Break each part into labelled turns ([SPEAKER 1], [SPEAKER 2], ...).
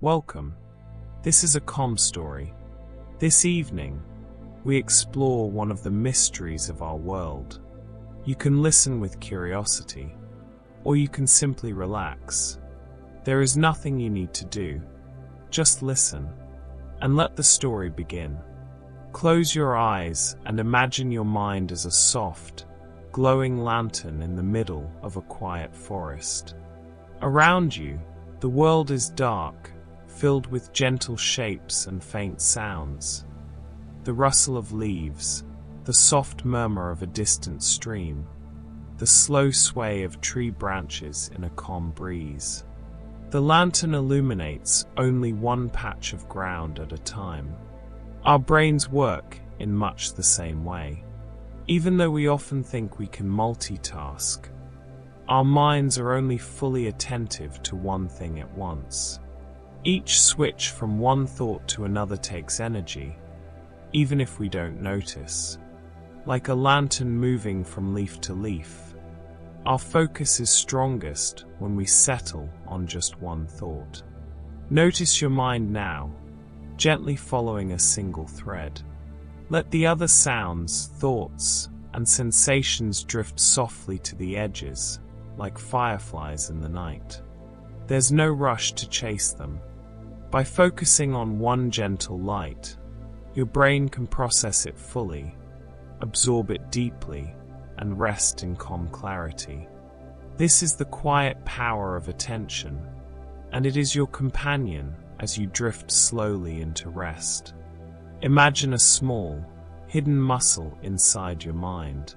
[SPEAKER 1] Welcome. This is a calm story. This evening, we explore one of the mysteries of our world. You can listen with curiosity, or you can simply relax. There is nothing you need to do. Just listen, and let the story begin. Close your eyes and imagine your mind as a soft, glowing lantern in the middle of a quiet forest. Around you, the world is dark, filled with gentle shapes and faint sounds. The rustle of leaves, the soft murmur of a distant stream, the slow sway of tree branches in a calm breeze. The lantern illuminates only one patch of ground at a time. Our brains work in much the same way. Even though we often think we can multitask, our minds are only fully attentive to one thing at once. Each switch from one thought to another takes energy, even if we don't notice. Like a lantern moving from leaf to leaf, our focus is strongest when we settle on just one thought. Notice your mind now, gently following a single thread. Let the other sounds, thoughts, and sensations drift softly to the edges, like fireflies in the night. There's no rush to chase them. By focusing on one gentle light, your brain can process it fully, absorb it deeply, and rest in calm clarity. This is the quiet power of attention, and it is your companion as you drift slowly into rest. Imagine a small, hidden muscle inside your mind.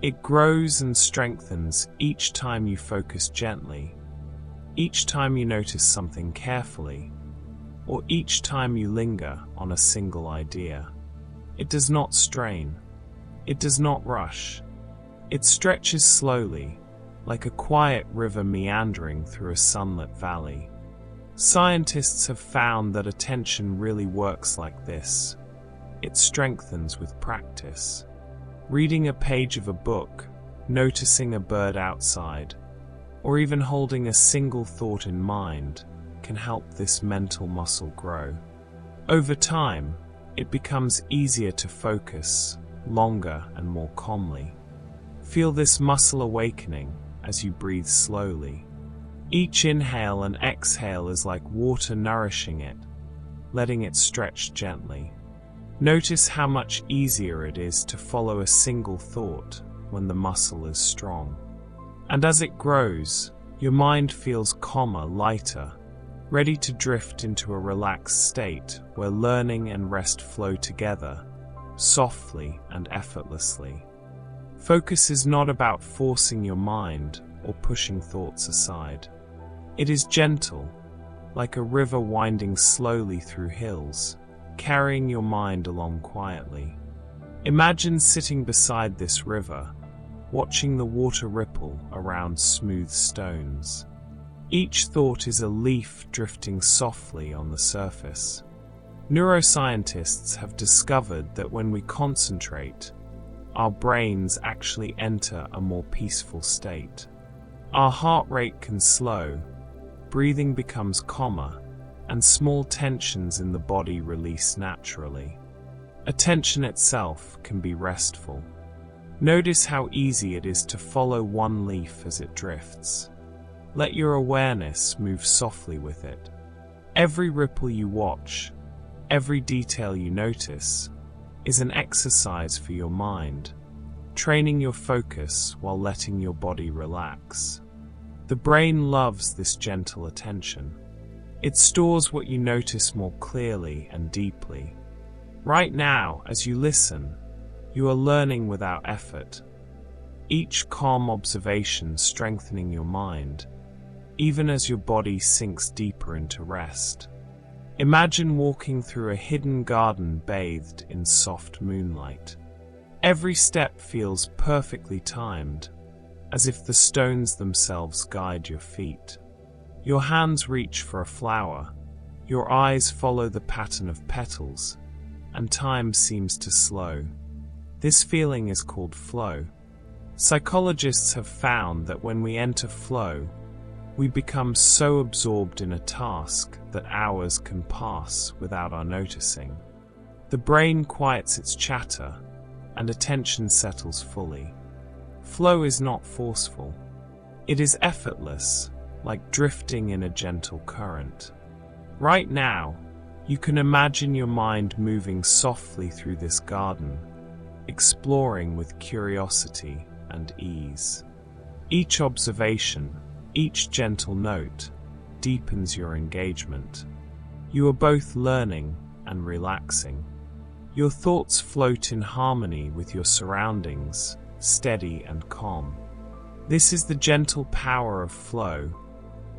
[SPEAKER 1] It grows and strengthens each time you focus gently, each time you notice something carefully, or each time you linger on a single idea. It does not strain. It does not rush. It stretches slowly, like a quiet river meandering through a sunlit valley. Scientists have found that attention really works like this. It strengthens with practice. Reading a page of a book, noticing a bird outside, or even holding a single thought in mind can help this mental muscle grow. Over time, it becomes easier to focus, longer and more calmly. Feel this muscle awakening as you breathe slowly. Each inhale and exhale is like water nourishing it, letting it stretch gently. Notice how much easier it is to follow a single thought when the muscle is strong. And as it grows, your mind feels calmer, lighter, ready to drift into a relaxed state where learning and rest flow together, softly and effortlessly. Focus is not about forcing your mind or pushing thoughts aside. It is gentle, like a river winding slowly through hills, carrying your mind along quietly. Imagine sitting beside this river, watching the water ripple around smooth stones. Each thought is a leaf drifting softly on the surface. Neuroscientists have discovered that when we concentrate, our brains actually enter a more peaceful state. Our heart rate can slow, breathing becomes calmer, and small tensions in the body release naturally. Attention itself can be restful. Notice how easy it is to follow one leaf as it drifts. Let your awareness move softly with it. Every ripple you watch, every detail you notice, is an exercise for your mind, training your focus while letting your body relax. The brain loves this gentle attention. It stores what you notice more clearly and deeply. Right now, as you listen, you are learning without effort. Each calm observation strengthening your mind, even as your body sinks deeper into rest. Imagine walking through a hidden garden bathed in soft moonlight. Every step feels perfectly timed, as if the stones themselves guide your feet. Your hands reach for a flower, your eyes follow the pattern of petals, and time seems to slow. This feeling is called flow. Psychologists have found that when we enter flow, We become so absorbed in a task that hours can pass without our noticing. The brain quiets its chatter, and attention settles fully. Flow is not forceful. It is effortless, like drifting in a gentle current. Right now, you can imagine your mind moving softly through this garden, exploring with curiosity and ease. Each observation, each gentle note, deepens your engagement. You are both learning and relaxing. Your thoughts float in harmony with your surroundings, steady and calm. This is the gentle power of flow,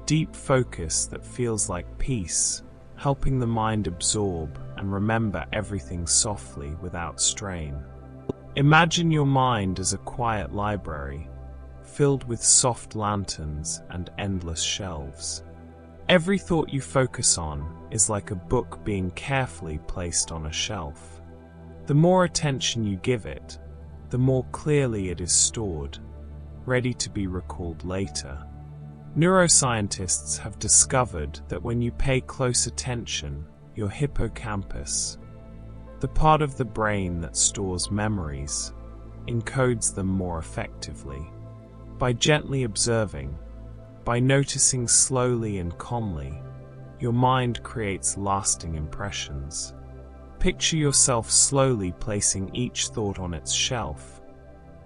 [SPEAKER 1] deep focus that feels like peace, helping the mind absorb and remember everything softly without strain. Imagine your mind as a quiet library, filled with soft lanterns and endless shelves. Every thought you focus on is like a book being carefully placed on a shelf. The more attention you give it, the more clearly it is stored, ready to be recalled later. Neuroscientists have discovered that when you pay close attention, your hippocampus, the part of the brain that stores memories, encodes them more effectively. By gently observing, by noticing slowly and calmly, your mind creates lasting impressions. Picture yourself slowly placing each thought on its shelf,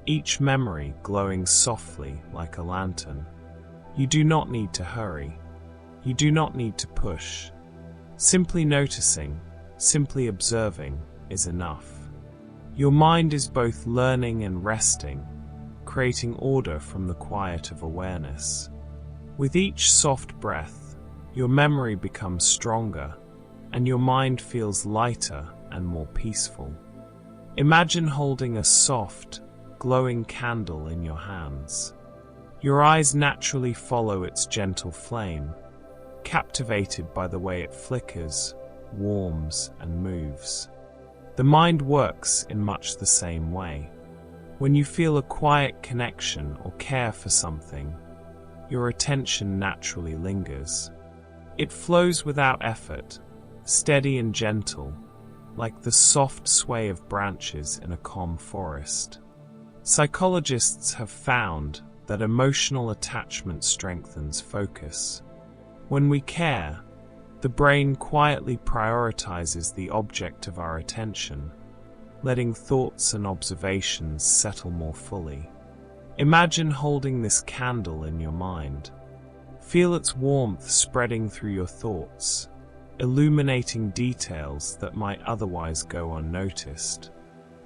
[SPEAKER 1] each memory glowing softly like a lantern. You do not need to hurry. You do not need to push. Simply noticing, simply observing is enough. Your mind is both learning and resting, creating order from the quiet of awareness. With each soft breath, your memory becomes stronger, and your mind feels lighter and more peaceful. Imagine holding a soft, glowing candle in your hands. Your eyes naturally follow its gentle flame, captivated by the way it flickers, warms, and moves. The mind works in much the same way. When you feel a quiet connection or care for something, your attention naturally lingers. It flows without effort, steady and gentle, like the soft sway of branches in a calm forest. Psychologists have found that emotional attachment strengthens focus. When we care, the brain quietly prioritizes the object of our attention, letting thoughts and observations settle more fully. Imagine holding this candle in your mind. Feel its warmth spreading through your thoughts, illuminating details that might otherwise go unnoticed.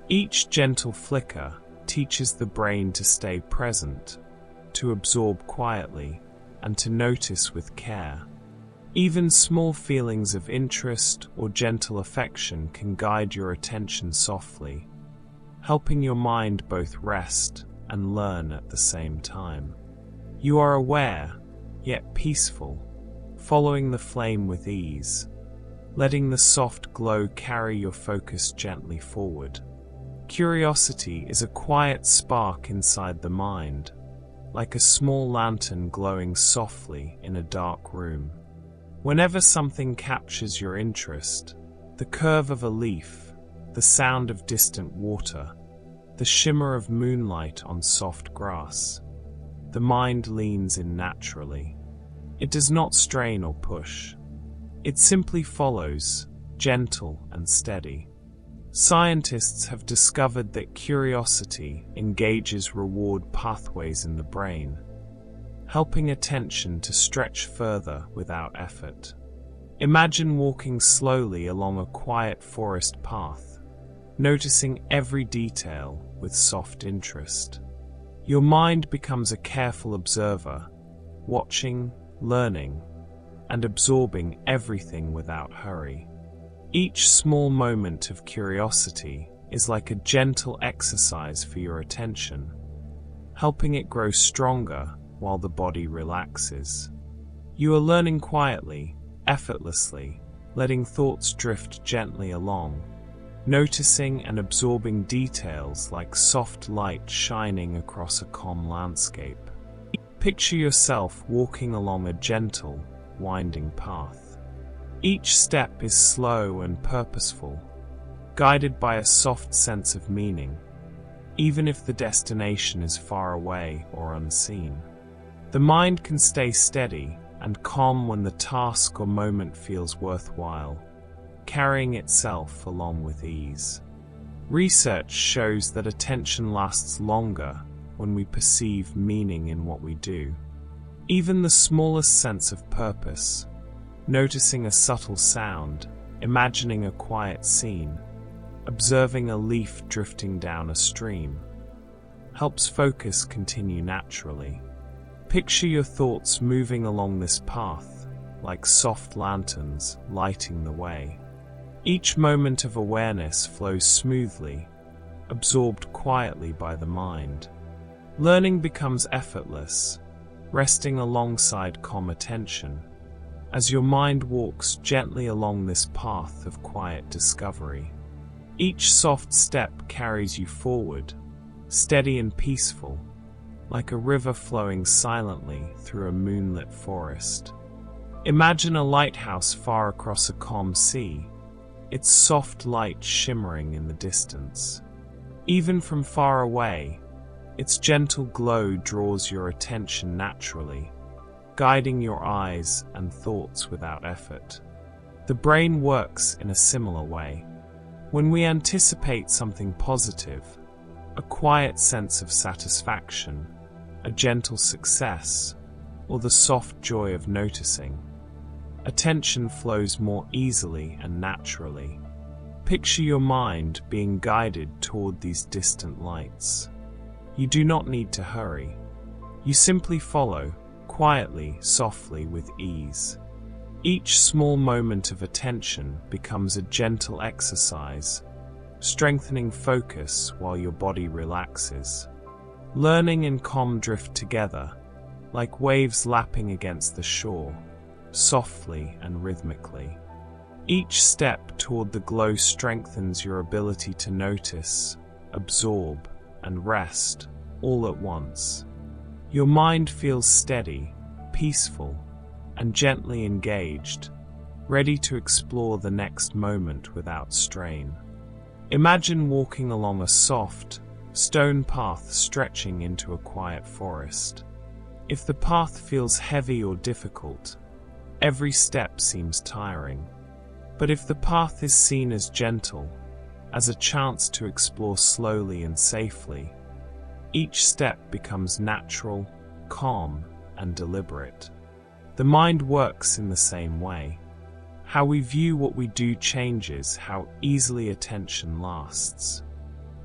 [SPEAKER 1] Each gentle flicker teaches the brain to stay present, to absorb quietly, and to notice with care. Even small feelings of interest or gentle affection can guide your attention softly, helping your mind both rest and learn at the same time. You are aware, yet peaceful, following the flame with ease, letting the soft glow carry your focus gently forward. Curiosity is a quiet spark inside the mind, like a small lantern glowing softly in a dark room. Whenever something captures your interest, the curve of a leaf, the sound of distant water, the shimmer of moonlight on soft grass, the mind leans in naturally. It does not strain or push. It simply follows, gentle and steady. Scientists have discovered that curiosity engages reward pathways in the brain, helping attention to stretch further without effort. Imagine walking slowly along a quiet forest path, noticing every detail with soft interest. Your mind becomes a careful observer, watching, learning, and absorbing everything without hurry. Each small moment of curiosity is like a gentle exercise for your attention, helping it grow stronger while the body relaxes. You are learning quietly, effortlessly, letting thoughts drift gently along, noticing and absorbing details like soft light shining across a calm landscape. Picture yourself walking along a gentle, winding path. Each step is slow and purposeful, guided by a soft sense of meaning, even if the destination is far away or unseen. The mind can stay steady and calm when the task or moment feels worthwhile, carrying itself along with ease. Research shows that attention lasts longer when we perceive meaning in what we do. Even the smallest sense of purpose, noticing a subtle sound, imagining a quiet scene, observing a leaf drifting down a stream, helps focus continue naturally. Picture your thoughts moving along this path, like soft lanterns lighting the way. Each moment of awareness flows smoothly, absorbed quietly by the mind. Learning becomes effortless, resting alongside calm attention, as your mind walks gently along this path of quiet discovery. Each soft step carries you forward, steady and peaceful, like a river flowing silently through a moonlit forest. Imagine a lighthouse far across a calm sea, its soft light shimmering in the distance. Even from far away, its gentle glow draws your attention naturally, guiding your eyes and thoughts without effort. The brain works in a similar way. When we anticipate something positive, a quiet sense of satisfaction, a gentle success, or the soft joy of noticing, attention flows more easily and naturally. Picture your mind being guided toward these distant lights. You do not need to hurry. You simply follow, quietly, softly, with ease. Each small moment of attention becomes a gentle exercise, strengthening focus while your body relaxes. Learning and calm drift together, like waves lapping against the shore, softly and rhythmically. Each step toward the glow strengthens your ability to notice, absorb, and rest, all at once. Your mind feels steady, peaceful, and gently engaged, ready to explore the next moment without strain. Imagine walking along a soft, stone path stretching into a quiet forest. If the path feels heavy or difficult, every step seems tiring. But if the path is seen as gentle, as a chance to explore slowly and safely, each step becomes natural, calm, and deliberate. The mind works in the same way. How we view what we do changes how easily attention lasts.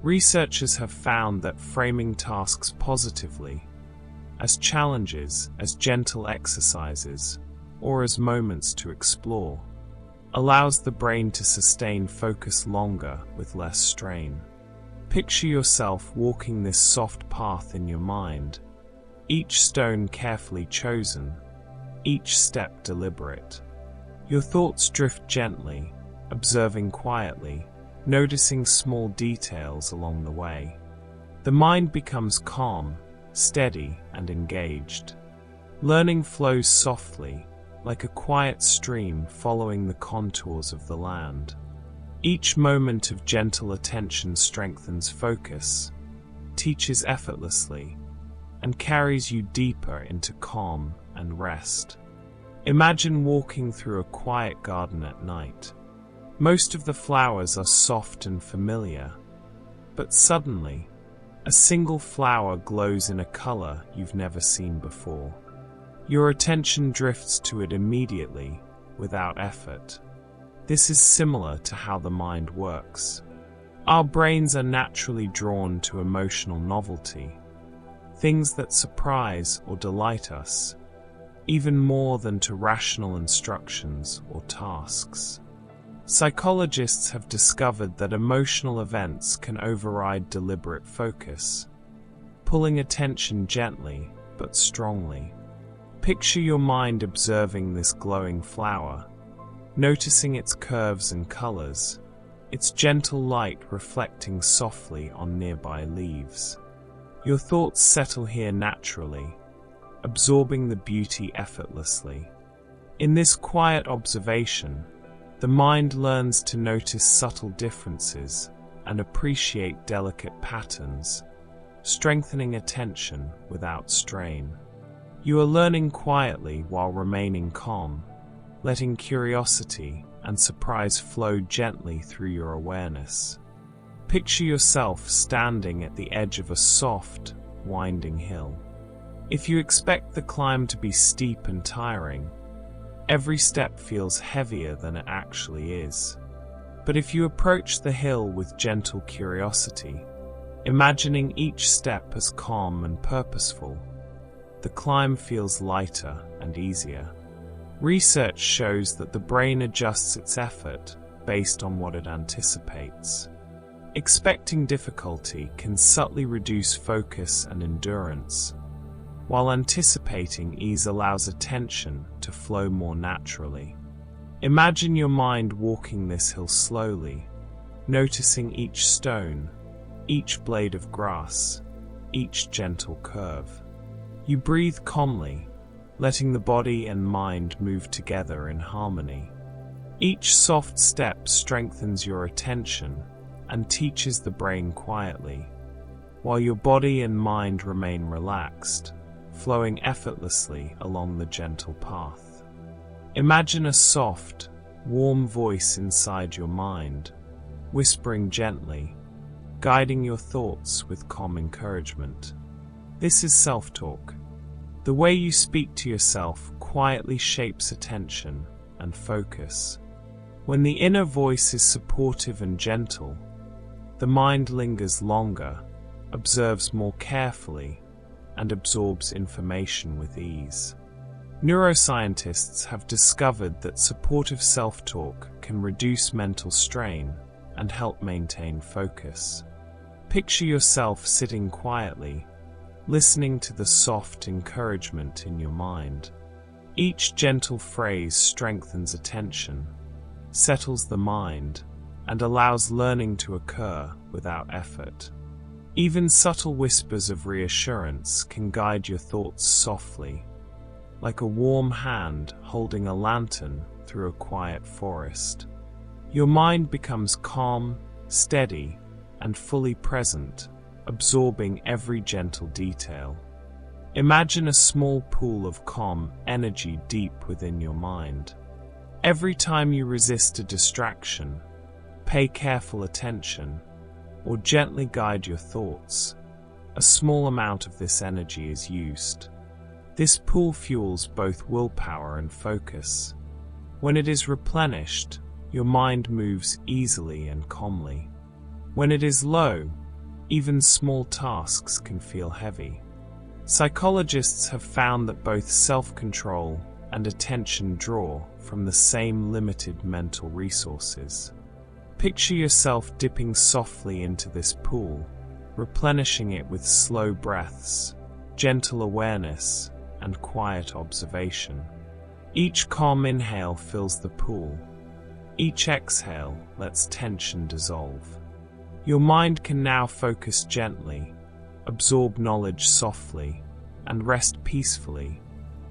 [SPEAKER 1] Researchers have found that framing tasks positively, as challenges, as gentle exercises, or as moments to explore, allows the brain to sustain focus longer with less strain. Picture yourself walking this soft path in your mind, each stone carefully chosen, each step deliberate. Your thoughts drift gently, observing quietly, noticing small details along the way. The mind becomes calm, steady, and engaged. Learning flows softly, like a quiet stream following the contours of the land. Each moment of gentle attention strengthens focus, teaches effortlessly, and carries you deeper into calm and rest. Imagine walking through a quiet garden at night. Most of the flowers are soft and familiar, but suddenly, a single flower glows in a color you've never seen before. Your attention drifts to it immediately, without effort. This is similar to how the mind works. Our brains are naturally drawn to emotional novelty, things that surprise or delight us, even more than to rational instructions or tasks. Psychologists have discovered that emotional events can override deliberate focus, pulling attention gently but strongly. Picture your mind observing this glowing flower, noticing its curves and colors, its gentle light reflecting softly on nearby leaves. Your thoughts settle here naturally, absorbing the beauty effortlessly. In this quiet observation, the mind learns to notice subtle differences and appreciate delicate patterns, strengthening attention without strain. You are learning quietly while remaining calm, letting curiosity and surprise flow gently through your awareness. Picture yourself standing at the edge of a soft, winding hill. If you expect the climb to be steep and tiring, every step feels heavier than it actually is. But if you approach the hill with gentle curiosity, imagining each step as calm and purposeful, the climb feels lighter and easier. Research shows that the brain adjusts its effort based on what it anticipates. Expecting difficulty can subtly reduce focus and endurance, while anticipating ease allows attention to flow more naturally. Imagine your mind walking this hill slowly, noticing each stone, each blade of grass, each gentle curve. You breathe calmly, letting the body and mind move together in harmony. Each soft step strengthens your attention and teaches the brain quietly, while your body and mind remain relaxed, flowing effortlessly along the gentle path. Imagine a soft, warm voice inside your mind, whispering gently, guiding your thoughts with calm encouragement. This is self-talk. The way you speak to yourself quietly shapes attention and focus. When the inner voice is supportive and gentle, the mind lingers longer, observes more carefully, and absorbs information with ease. Neuroscientists have discovered that supportive self-talk can reduce mental strain and help maintain focus. Picture yourself sitting quietly, listening to the soft encouragement in your mind. Each gentle phrase strengthens attention, settles the mind, and allows learning to occur without effort. Even subtle whispers of reassurance can guide your thoughts softly, like a warm hand holding a lantern through a quiet forest. Your mind becomes calm, steady, and fully present, absorbing every gentle detail. Imagine a small pool of calm energy deep within your mind. Every time you resist a distraction, pay careful attention, or gently guide your thoughts, a small amount of this energy is used. This pool fuels both willpower and focus. When it is replenished, your mind moves easily and calmly. When it is low, even small tasks can feel heavy. Psychologists have found that both self-control and attention draw from the same limited mental resources. Picture yourself dipping softly into this pool, replenishing it with slow breaths, gentle awareness, and quiet observation. Each calm inhale fills the pool. Each exhale lets tension dissolve. Your mind can now focus gently, absorb knowledge softly, and rest peacefully,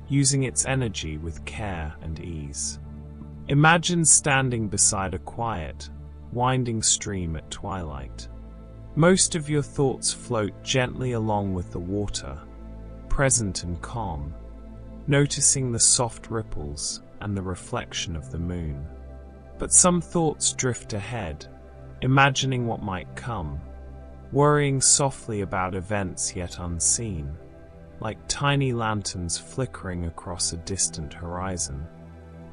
[SPEAKER 1] using its energy with care and ease. Imagine standing beside a quiet, winding stream at twilight. Most of your thoughts float gently along with the water, present and calm, noticing the soft ripples and the reflection of the moon. But some thoughts drift ahead, imagining what might come, worrying softly about events yet unseen, like tiny lanterns flickering across a distant horizon.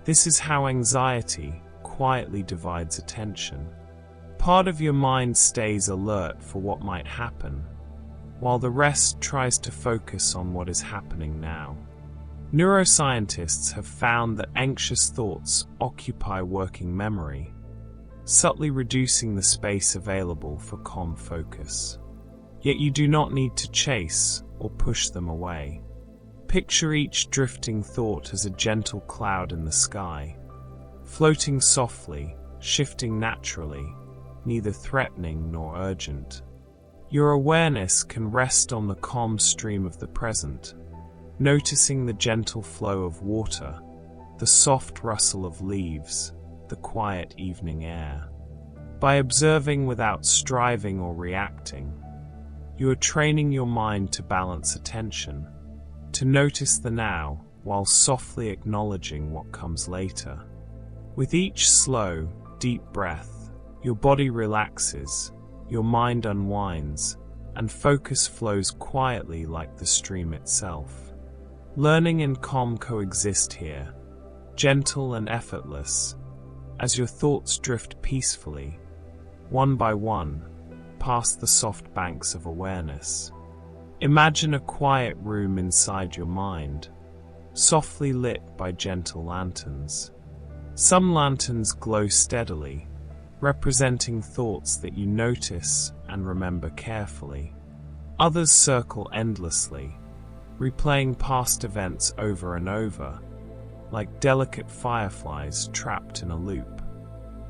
[SPEAKER 1] This is how anxiety quietly divides attention. Part of your mind stays alert for what might happen, while the rest tries to focus on what is happening now. Neuroscientists have found that anxious thoughts occupy working memory, subtly reducing the space available for calm focus. Yet you do not need to chase or push them away. Picture each drifting thought as a gentle cloud in the sky, floating softly, shifting naturally, neither threatening nor urgent. Your awareness can rest on the calm stream of the present, noticing the gentle flow of water, the soft rustle of leaves, the quiet evening air. By observing without striving or reacting, you are training your mind to balance attention, to notice the now while softly acknowledging what comes later. With each slow, deep breath, your body relaxes, your mind unwinds, and focus flows quietly like the stream itself. Learning and calm coexist here, gentle and effortless, as your thoughts drift peacefully, one by one, past the soft banks of awareness. Imagine a quiet room inside your mind, softly lit by gentle lanterns. Some lanterns glow steadily, representing thoughts that you notice and remember carefully. Others circle endlessly, replaying past events over and over, like delicate fireflies trapped in a loop.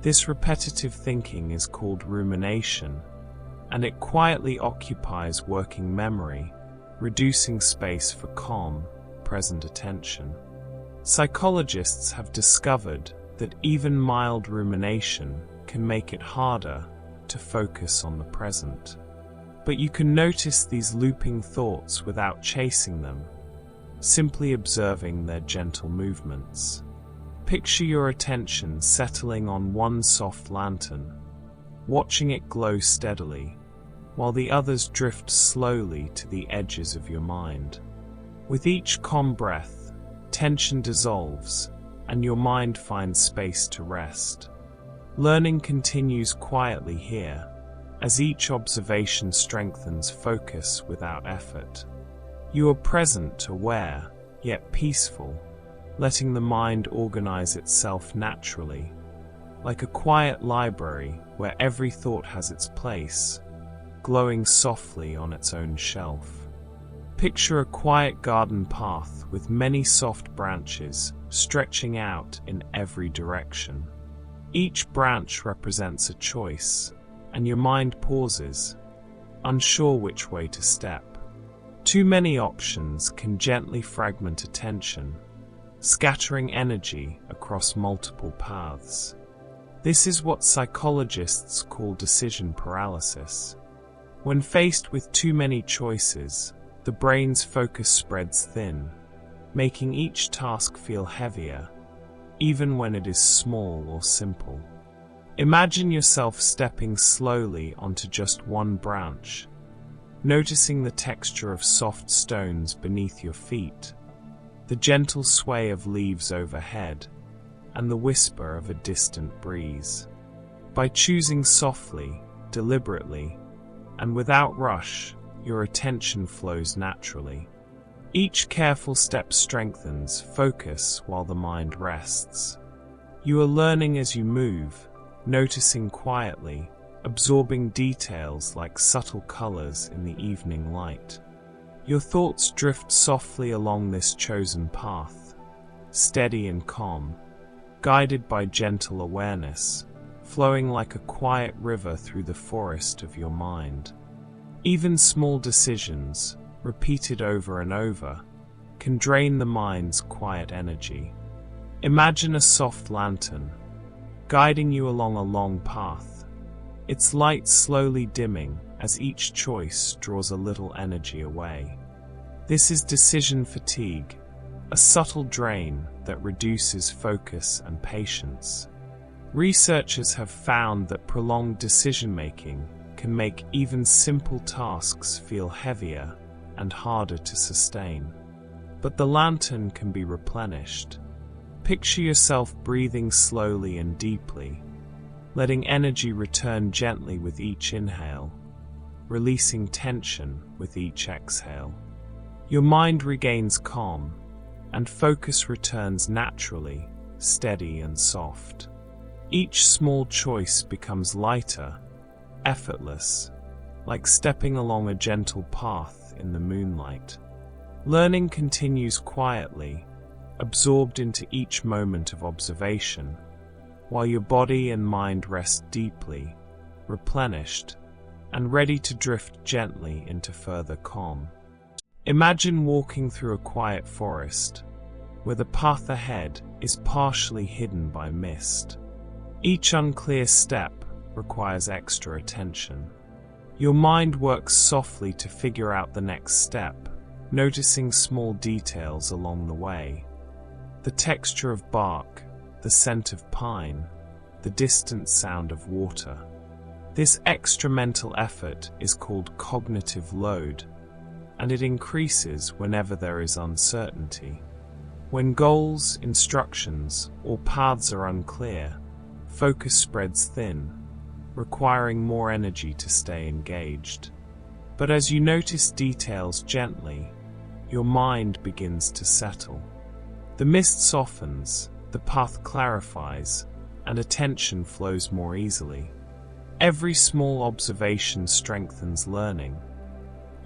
[SPEAKER 1] This repetitive thinking is called rumination, and it quietly occupies working memory, reducing space for calm, present attention. Psychologists have discovered that even mild rumination can make it harder to focus on the present. But you can notice these looping thoughts without chasing them, simply observing their gentle movements. Picture your attention settling on one soft lantern, watching it glow steadily, while the others drift slowly to the edges of your mind. With each calm breath, tension dissolves, and your mind finds space to rest. Learning continues quietly here, as each observation strengthens focus without effort. You are present, aware, yet peaceful, letting the mind organize itself naturally, like a quiet library where every thought has its place, glowing softly on its own shelf. Picture a quiet garden path with many soft branches stretching out in every direction. Each branch represents a choice, and your mind pauses, unsure which way to step. Too many options can gently fragment attention, scattering energy across multiple paths. This is what psychologists call decision paralysis. When faced with too many choices, the brain's focus spreads thin, making each task feel heavier, even when it is small or simple. Imagine yourself stepping slowly onto just one branch, noticing the texture of soft stones beneath your feet, the gentle sway of leaves overhead, and the whisper of a distant breeze. By choosing softly, deliberately, and without rush, your attention flows naturally. Each careful step strengthens focus while the mind rests. You are learning as you move, noticing quietly, absorbing details like subtle colors in the evening light. Your thoughts drift softly along this chosen path, steady and calm, guided by gentle awareness, flowing like a quiet river through the forest of your mind. Even small decisions, repeated over and over, can drain the mind's quiet energy. Imagine a soft lantern, guiding you along a long path, its light slowly dimming as each choice draws a little energy away. This is decision fatigue, a subtle drain that reduces focus and patience. Researchers have found that prolonged decision-making can make even simple tasks feel heavier and harder to sustain. But the lantern can be replenished. Picture yourself breathing slowly and deeply, letting energy return gently with each inhale, releasing tension with each exhale. Your mind regains calm, and focus returns naturally, steady and soft. Each small choice becomes lighter, effortless, like stepping along a gentle path in the moonlight. Learning continues quietly, absorbed into each moment of observation, while your body and mind rest deeply, replenished, and ready to drift gently into further calm. Imagine walking through a quiet forest, where the path ahead is partially hidden by mist. Each unclear step requires extra attention. Your mind works softly to figure out the next step, noticing small details along the way. The texture of bark, the scent of pine, the distant sound of water. This extra mental effort is called cognitive load, and it increases whenever there is uncertainty. When goals, instructions, or paths are unclear, focus spreads thin, requiring more energy to stay engaged. But as you notice details gently, your mind begins to settle. The mist softens, the path clarifies, and attention flows more easily. Every small observation strengthens learning,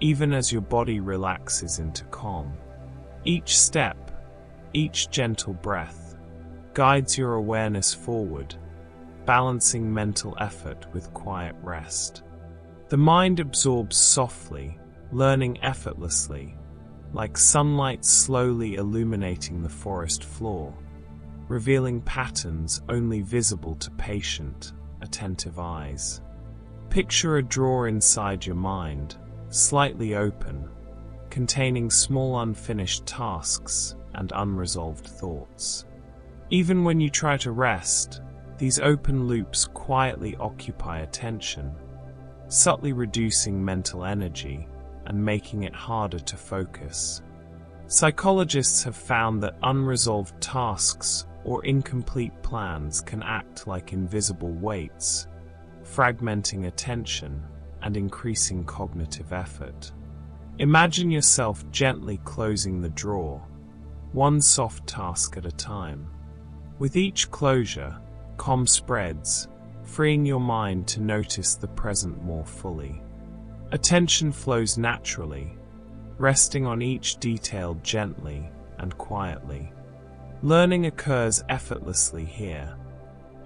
[SPEAKER 1] even as your body relaxes into calm. Each step, each gentle breath, guides your awareness forward, balancing mental effort with quiet rest. The mind absorbs softly, learning effortlessly, like sunlight slowly illuminating the forest floor, revealing patterns only visible to patient, attentive eyes. Picture a drawer inside your mind, slightly open, containing small unfinished tasks and unresolved thoughts. Even when you try to rest, these open loops quietly occupy attention, subtly reducing mental energy and making it harder to focus. Psychologists have found that unresolved tasks or incomplete plans can act like invisible weights, fragmenting attention and increasing cognitive effort. Imagine yourself gently closing the drawer, one soft task at a time. With each closure, calm spreads, freeing your mind to notice the present more fully. Attention flows naturally, resting on each detail gently and quietly. Learning occurs effortlessly here,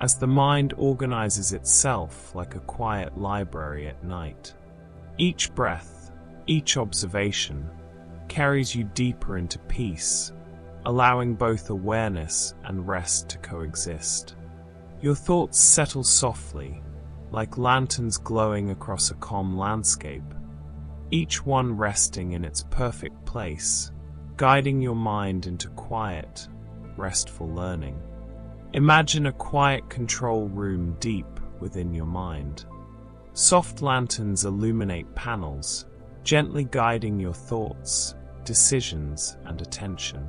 [SPEAKER 1] as the mind organizes itself like a quiet library at night. Each breath, each observation, carries you deeper into peace, allowing both awareness and rest to coexist. Your thoughts settle softly, like lanterns glowing across a calm landscape, each one resting in its perfect place, guiding your mind into quiet, restful learning. Imagine a quiet control room deep within your mind. Soft lanterns illuminate panels, gently guiding your thoughts, decisions, and attention.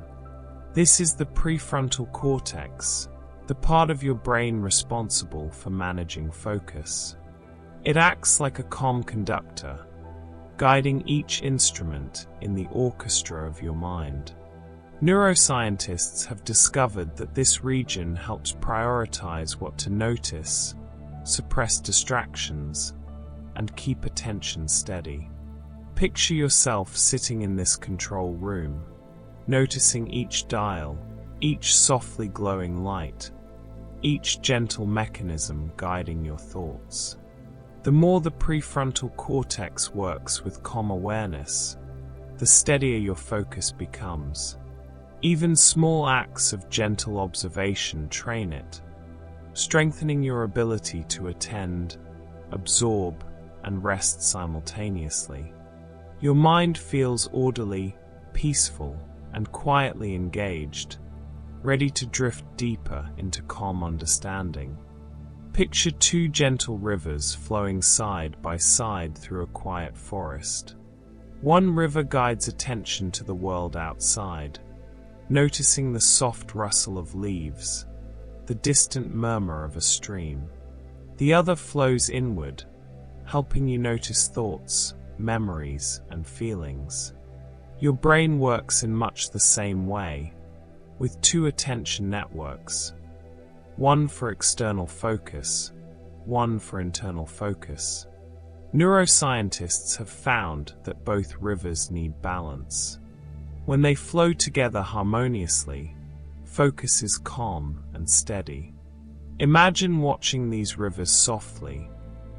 [SPEAKER 1] This is the prefrontal cortex, the part of your brain responsible for managing focus. It acts like a calm conductor, guiding each instrument in the orchestra of your mind. Neuroscientists have discovered that this region helps prioritize what to notice, suppress distractions, and keep attention steady. Picture yourself sitting in this control room, noticing each dial, each softly glowing light, each gentle mechanism guiding your thoughts. The more the prefrontal cortex works with calm awareness, the steadier your focus becomes. Even small acts of gentle observation train it, strengthening your ability to attend, absorb, and rest simultaneously. Your mind feels orderly, peaceful, and quietly engaged, ready to drift deeper into calm understanding. Picture two gentle rivers flowing side by side through a quiet forest. One river guides attention to the world outside, noticing the soft rustle of leaves, the distant murmur of a stream. The other flows inward, helping you notice thoughts, memories, and feelings. Your brain works in much the same way, with two attention networks, one for external focus, one for internal focus. Neuroscientists have found that both rivers need balance. When they flow together harmoniously, focus is calm and steady. Imagine watching these rivers softly,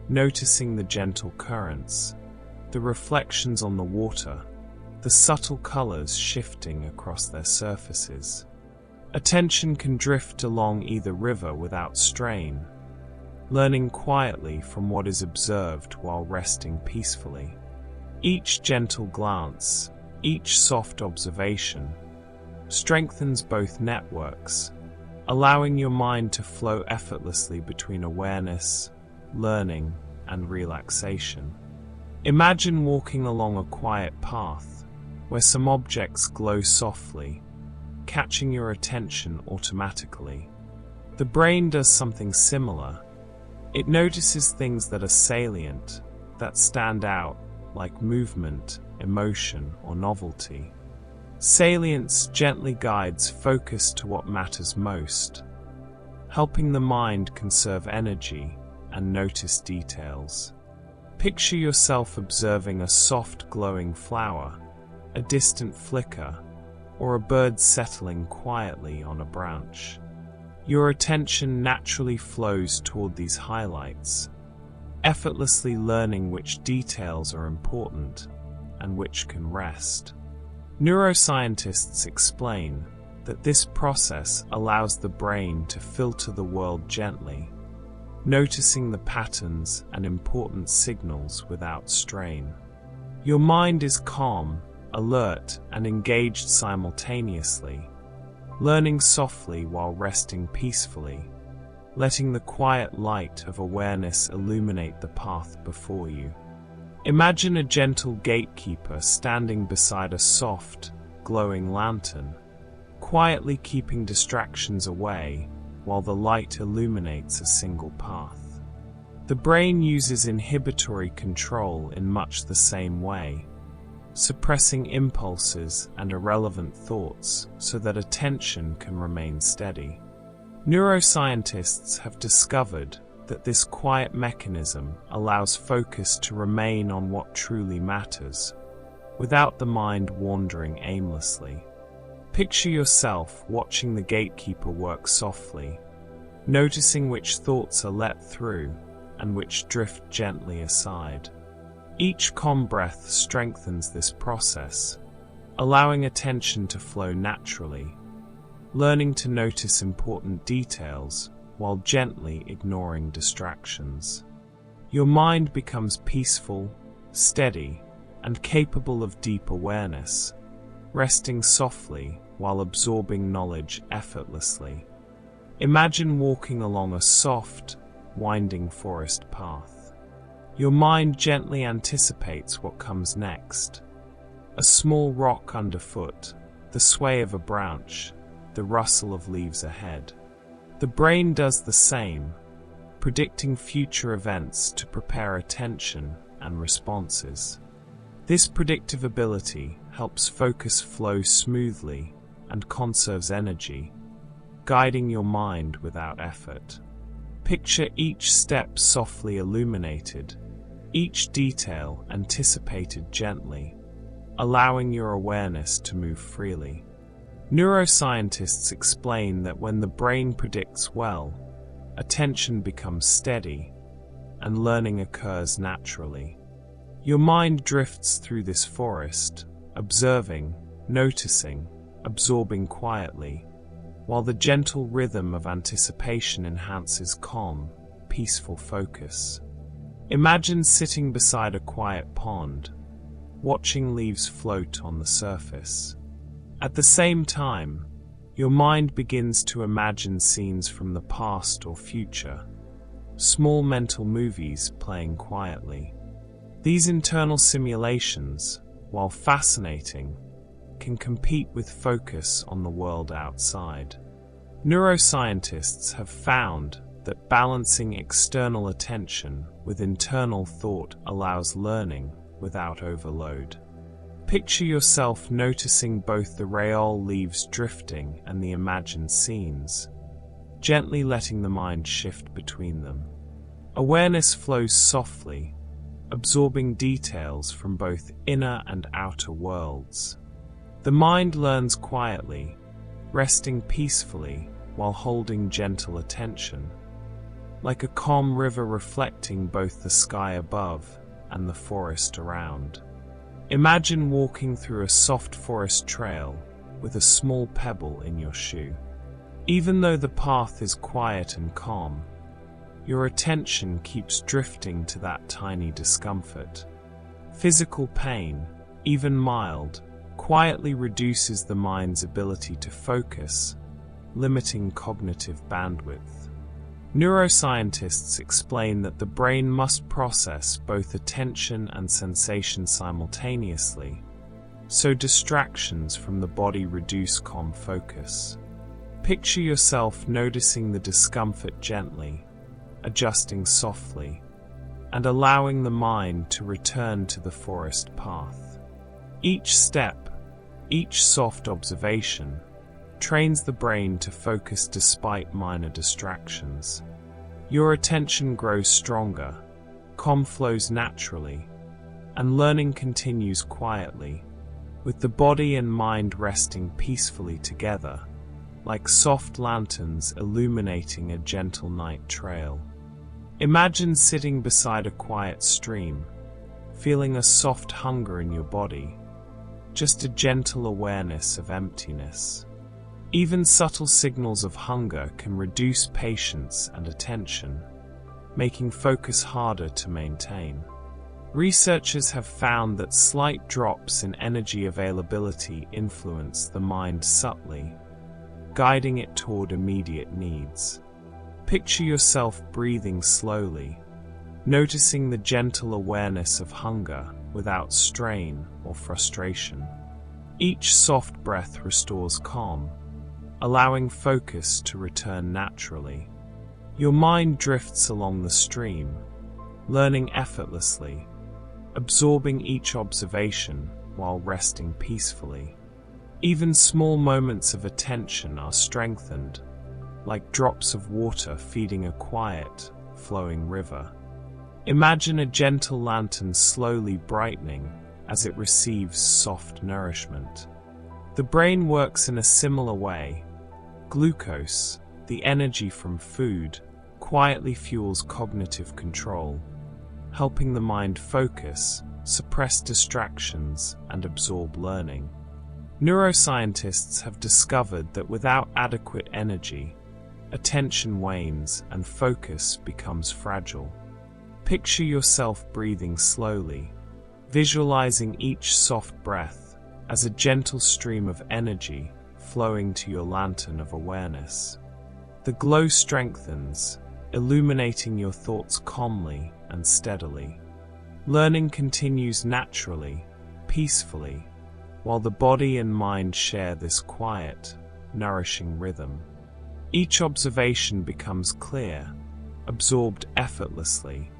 [SPEAKER 1] noticing the gentle currents, the reflections on the water, the subtle colors shifting across their surfaces. Attention can drift along either river without strain, learning quietly from what is observed while resting peacefully. Each gentle glance, each soft observation, strengthens both networks, allowing your mind to flow effortlessly between awareness, learning, and relaxation. Imagine walking along a quiet path where some objects glow softly, catching your attention automatically. The brain does something similar. It notices things that are salient, that stand out, like movement, emotion, or novelty. Salience gently guides focus to what matters most, helping the mind conserve energy and notice details. Picture yourself observing a soft glowing flower, a distant flicker, or a bird settling quietly on a branch. Your attention naturally flows toward these highlights, effortlessly learning which details are important and which can rest. Neuroscientists explain that this process allows the brain to filter the world gently, noticing the patterns and important signals without strain. Your mind is calm, alert, and engaged simultaneously, learning softly while resting peacefully, letting the quiet light of awareness illuminate the path before you. Imagine a gentle gatekeeper standing beside a soft, glowing lantern, quietly keeping distractions away while the light illuminates a single path. The brain uses inhibitory control in much the same way, suppressing impulses and irrelevant thoughts so that attention can remain steady. Neuroscientists have discovered that this quiet mechanism allows focus to remain on what truly matters, without the mind wandering aimlessly. Picture yourself watching the gatekeeper work softly, noticing which thoughts are let through and which drift gently aside. Each calm breath strengthens this process, allowing attention to flow naturally, learning to notice important details while gently ignoring distractions. Your mind becomes peaceful, steady, and capable of deep awareness, resting softly while absorbing knowledge effortlessly. Imagine walking along a soft, winding forest path. Your mind gently anticipates what comes next. A small rock underfoot, the sway of a branch, the rustle of leaves ahead. The brain does the same, predicting future events to prepare attention and responses. This predictive ability helps focus flow smoothly and conserves energy, guiding your mind without effort. Picture each step softly illuminated, each detail anticipated gently, allowing your awareness to move freely. Neuroscientists explain that when the brain predicts well, attention becomes steady, and learning occurs naturally. Your mind drifts through this forest, observing, noticing, absorbing quietly, while the gentle rhythm of anticipation enhances calm, peaceful focus. Imagine sitting beside a quiet pond, watching leaves float on the surface. At the same time, your mind begins to imagine scenes from the past or future, small mental movies playing quietly. These internal simulations, while fascinating, can compete with focus on the world outside. Neuroscientists have found that balancing external attention with internal thought allows learning without overload. Picture yourself noticing both the rayol leaves drifting and the imagined scenes, gently letting the mind shift between them. Awareness flows softly, absorbing details from both inner and outer worlds. The mind learns quietly, resting peacefully while holding gentle attention, like a calm river reflecting both the sky above and the forest around. Imagine walking through a soft forest trail with a small pebble in your shoe. Even though the path is quiet and calm, your attention keeps drifting to that tiny discomfort. Physical pain, even mild, quietly reduces the mind's ability to focus, limiting cognitive bandwidth. Neuroscientists explain that the brain must process both attention and sensation simultaneously, so distractions from the body reduce calm focus. Picture yourself noticing the discomfort gently, adjusting softly, and allowing the mind to return to the forest path. Each step, each soft observation, trains the brain to focus despite minor distractions. Your attention grows stronger, calm flows naturally, and learning continues quietly, with the body and mind resting peacefully together, like soft lanterns illuminating a gentle night trail. Imagine sitting beside a quiet stream, feeling a soft hunger in your body, just a gentle awareness of emptiness. Even subtle signals of hunger can reduce patience and attention, making focus harder to maintain. Researchers have found that slight drops in energy availability influence the mind subtly, guiding it toward immediate needs. Picture yourself breathing slowly, noticing the gentle awareness of hunger without strain or frustration. Each soft breath restores calm, allowing focus to return naturally. Your mind drifts along the stream, learning effortlessly, absorbing each observation while resting peacefully. Even small moments of attention are strengthened, like drops of water feeding a quiet, flowing river. Imagine a gentle lantern slowly brightening as it receives soft nourishment. The brain works in a similar way. Glucose, the energy from food, quietly fuels cognitive control, helping the mind focus, suppress distractions, and absorb learning. Neuroscientists have discovered that without adequate energy, attention wanes and focus becomes fragile. Picture yourself breathing slowly, visualizing each soft breath as a gentle stream of energy flowing to your lantern of awareness. The glow strengthens, illuminating your thoughts calmly and steadily. Learning continues naturally, peacefully, while the body and mind share this quiet, nourishing rhythm. Each observation becomes clear, absorbed effortlessly,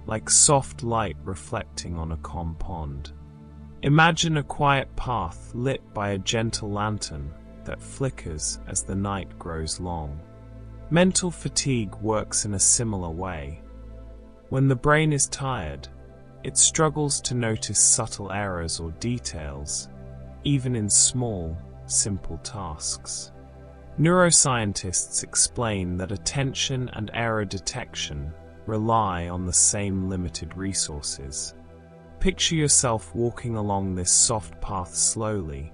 [SPEAKER 1] like soft light reflecting on a calm pond. Imagine a quiet path lit by a gentle lantern that flickers as the night grows long. Mental fatigue works in a similar way. When the brain is tired, it struggles to notice subtle errors or details, even in small, simple tasks. Neuroscientists explain that attention and error detection rely on the same limited resources. Picture yourself walking along this soft path slowly,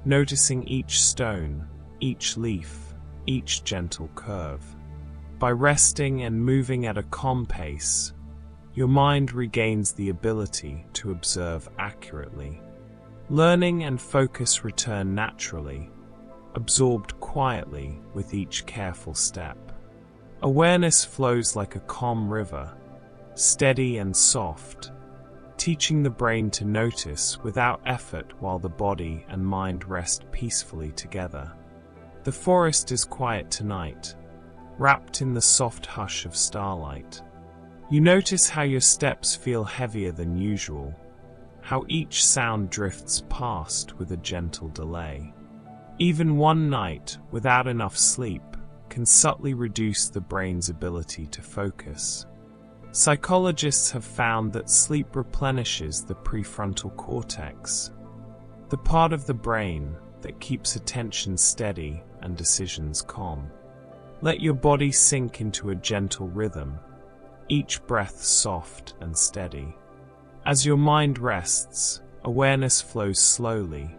[SPEAKER 1] noticing each stone, each leaf, each gentle curve. By resting and moving at a calm pace, your mind regains the ability to observe accurately. Learning and focus return naturally, absorbed quietly with each careful step. Awareness flows like a calm river, steady and soft, teaching the brain to notice without effort while the body and mind rest peacefully together. The forest is quiet tonight, wrapped in the soft hush of starlight. You notice how your steps feel heavier than usual, how each sound drifts past with a gentle delay. Even one night without enough sleep can subtly reduce the brain's ability to focus. Psychologists have found that sleep replenishes the prefrontal cortex, the part of the brain that keeps attention steady and decisions calm. Let your body sink into a gentle rhythm, each breath soft and steady. As your mind rests, awareness flows slowly,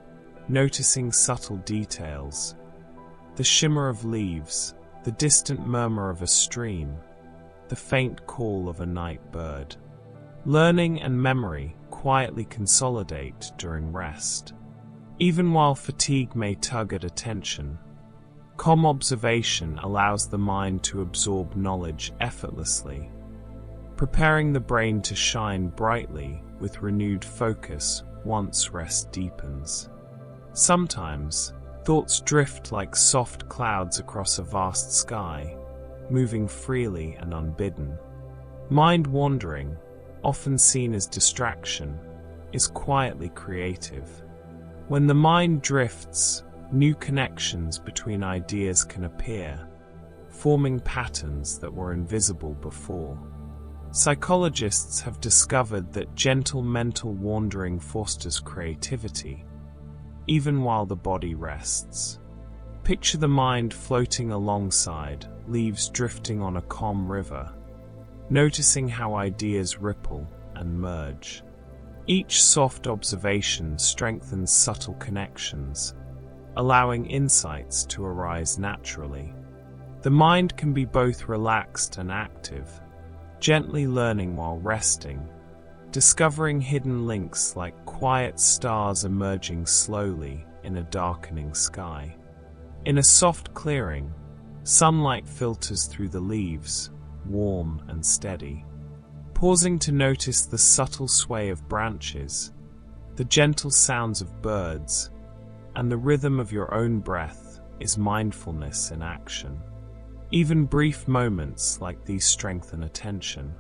[SPEAKER 1] noticing subtle details. The shimmer of leaves, the distant murmur of a stream, the faint call of a night bird. Learning and memory quietly consolidate during rest. Even while fatigue may tug at attention, calm observation allows the mind to absorb knowledge effortlessly, preparing the brain to shine brightly with renewed focus once rest deepens. Sometimes, thoughts drift like soft clouds across a vast sky, moving freely and unbidden. Mind wandering, often seen as distraction, is quietly creative. When the mind drifts, new connections between ideas can appear, forming patterns that were invisible before. Psychologists have discovered that gentle mental wandering fosters creativity, even while the body rests. Picture the mind floating alongside, leaves drifting on a calm river, noticing how ideas ripple and merge. Each soft observation strengthens subtle connections, allowing insights to arise naturally. The mind can be both relaxed and active, gently learning while resting, discovering hidden links like quiet stars emerging slowly in a darkening sky. In a soft clearing, sunlight filters through the leaves, warm and steady. Pausing to notice the subtle sway of branches, the gentle sounds of birds, and the rhythm of your own breath is mindfulness in action. Even brief moments like these strengthen attention.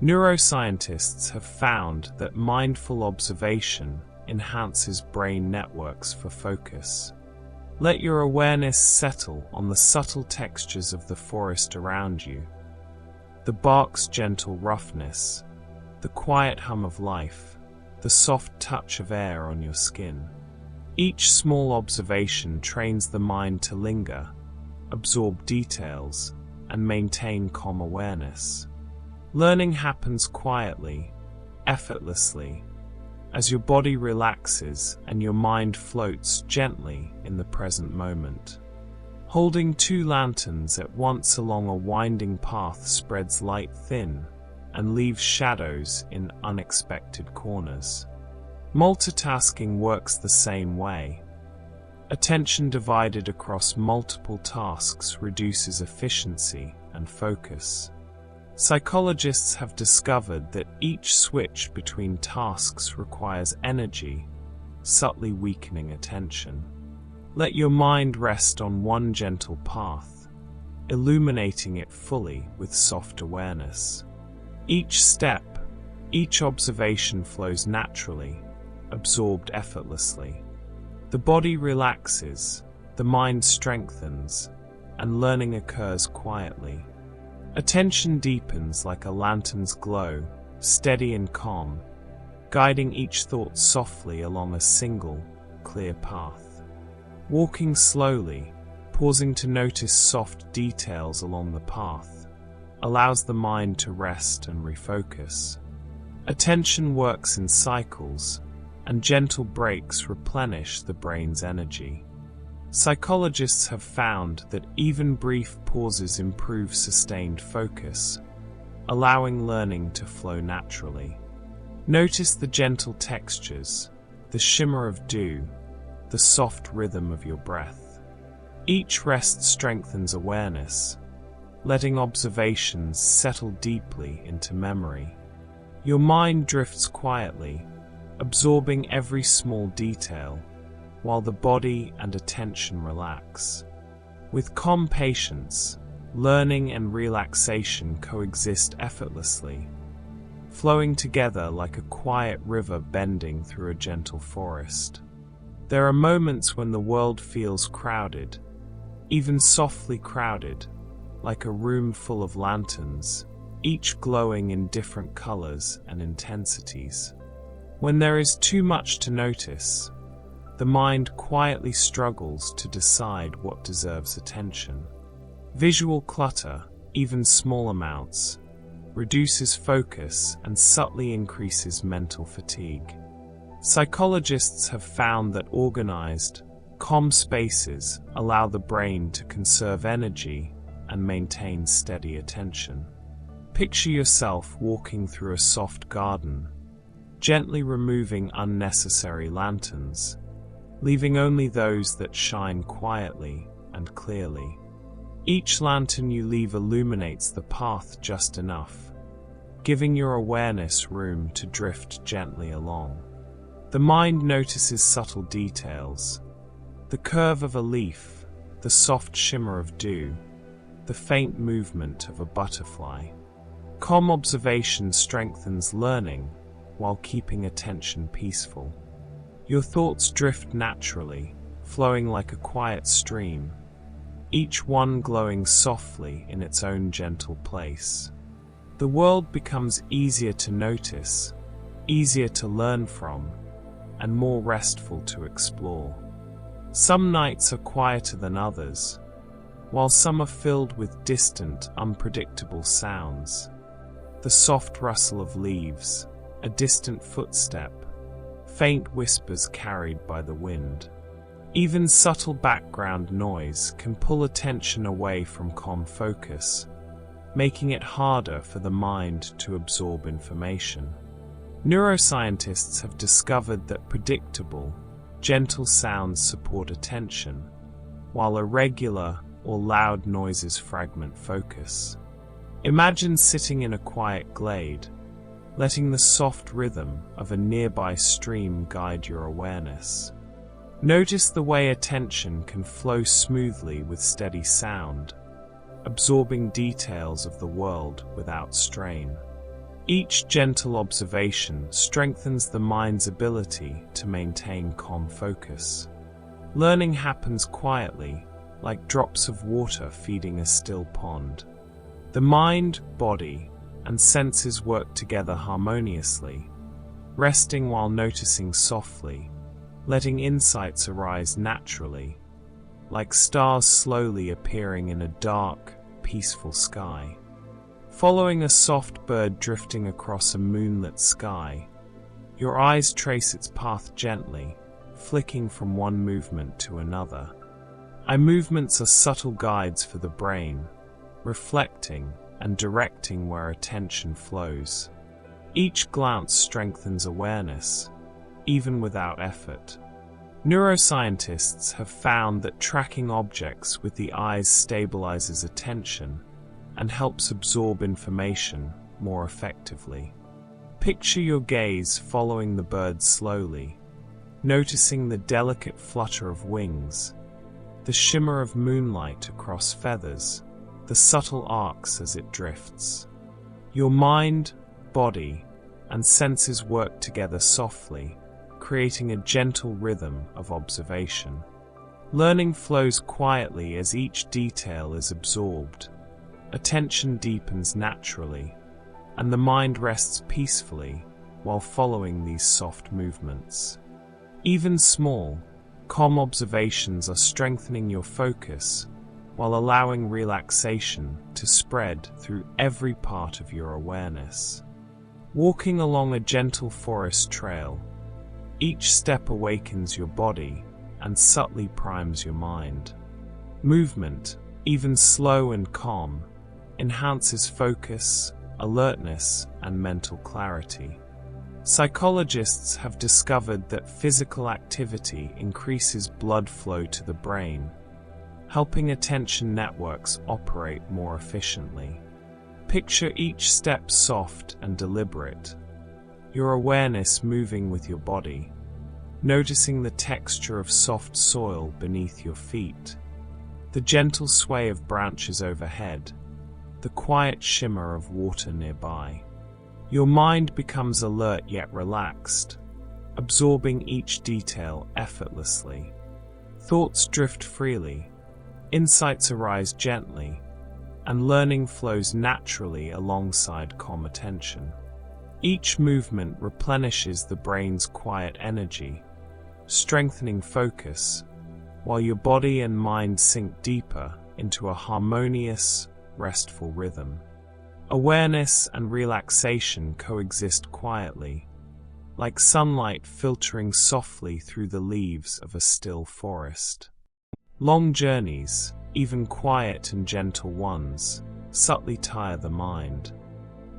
[SPEAKER 1] Neuroscientists have found that mindful observation enhances brain networks for focus. Let your awareness settle on the subtle textures of the forest around you. The bark's gentle roughness, the quiet hum of life, the soft touch of air on your skin. Each small observation trains the mind to linger, absorb details, and maintain calm awareness. Learning happens quietly, effortlessly, as your body relaxes and your mind floats gently in the present moment. Holding two lanterns at once along a winding path spreads light thin and leaves shadows in unexpected corners. Multitasking works the same way. Attention divided across multiple tasks reduces efficiency and focus. Psychologists have discovered that each switch between tasks requires energy, subtly weakening attention. Let your mind rest on one gentle path, illuminating it fully with soft awareness. Each step, each observation flows naturally, absorbed effortlessly. The body relaxes, the mind strengthens, and learning occurs quietly. Attention deepens like a lantern's glow, steady and calm, guiding each thought softly along a single, clear path. Walking slowly, pausing to notice soft details along the path, allows the mind to rest and refocus. Attention works in cycles, and gentle breaks replenish the brain's energy. Psychologists have found that even brief pauses improve sustained focus, allowing learning to flow naturally. Notice the gentle textures, the shimmer of dew, the soft rhythm of your breath. Each rest strengthens awareness, letting observations settle deeply into memory. Your mind drifts quietly, absorbing every small detail, while the body and attention relax. With calm patience, learning and relaxation coexist effortlessly, flowing together like a quiet river bending through a gentle forest. There are moments when the world feels crowded, even softly crowded, like a room full of lanterns, each glowing in different colors and intensities. When there is too much to notice, the mind quietly struggles to decide what deserves attention. Visual clutter, even small amounts, reduces focus and subtly increases mental fatigue. Psychologists have found that organized, calm spaces allow the brain to conserve energy and maintain steady attention. Picture yourself walking through a soft garden, gently removing unnecessary lanterns, leaving only those that shine quietly and clearly. Each lantern you leave illuminates the path just enough, giving your awareness room to drift gently along. The mind notices subtle details: the curve of a leaf, the soft shimmer of dew, the faint movement of a butterfly. Calm observation strengthens learning while keeping attention peaceful. Your thoughts drift naturally, flowing like a quiet stream, each one glowing softly in its own gentle place. The world becomes easier to notice, easier to learn from, and more restful to explore. Some nights are quieter than others, while some are filled with distant, unpredictable sounds. The soft rustle of leaves, a distant footstep, faint whispers carried by the wind. Even subtle background noise can pull attention away from calm focus, making it harder for the mind to absorb information. Neuroscientists have discovered that predictable, gentle sounds support attention, while irregular or loud noises fragment focus. Imagine sitting in a quiet glade, letting the soft rhythm of a nearby stream guide your awareness. Notice the way attention can flow smoothly with steady sound, absorbing details of the world without strain. Each gentle observation strengthens the mind's ability to maintain calm focus. Learning happens quietly, like drops of water feeding a still pond. The mind, body, and senses work together harmoniously, resting while noticing softly, letting insights arise naturally, like stars slowly appearing in a dark, peaceful sky. Following a soft bird drifting across a moonlit sky, your eyes trace its path gently, flicking from one movement to another. Eye movements are subtle guides for the brain, reflecting and directing where attention flows. Each glance strengthens awareness, even without effort. Neuroscientists have found that tracking objects with the eyes stabilizes attention and helps absorb information more effectively. Picture your gaze following the bird slowly, noticing the delicate flutter of wings, the shimmer of moonlight across feathers, the subtle arcs as it drifts. Your mind, body, and senses work together softly, creating a gentle rhythm of observation. Learning flows quietly as each detail is absorbed. Attention deepens naturally, and the mind rests peacefully while following these soft movements. Even small, calm observations are strengthening your focus while allowing relaxation to spread through every part of your awareness. Walking along a gentle forest trail, each step awakens your body and subtly primes your mind. Movement, even slow and calm, enhances focus, alertness, and mental clarity. Psychologists have discovered that physical activity increases blood flow to the brain, helping attention networks operate more efficiently. Picture each step soft and deliberate, your awareness moving with your body, noticing the texture of soft soil beneath your feet, the gentle sway of branches overhead, the quiet shimmer of water nearby. Your mind becomes alert yet relaxed, absorbing each detail effortlessly. Thoughts drift freely, insights arise gently, and learning flows naturally alongside calm attention. Each movement replenishes the brain's quiet energy, strengthening focus, while your body and mind sink deeper into a harmonious, restful rhythm. Awareness and relaxation coexist quietly, like sunlight filtering softly through the leaves of a still forest. Long journeys, even quiet and gentle ones, subtly tire the mind.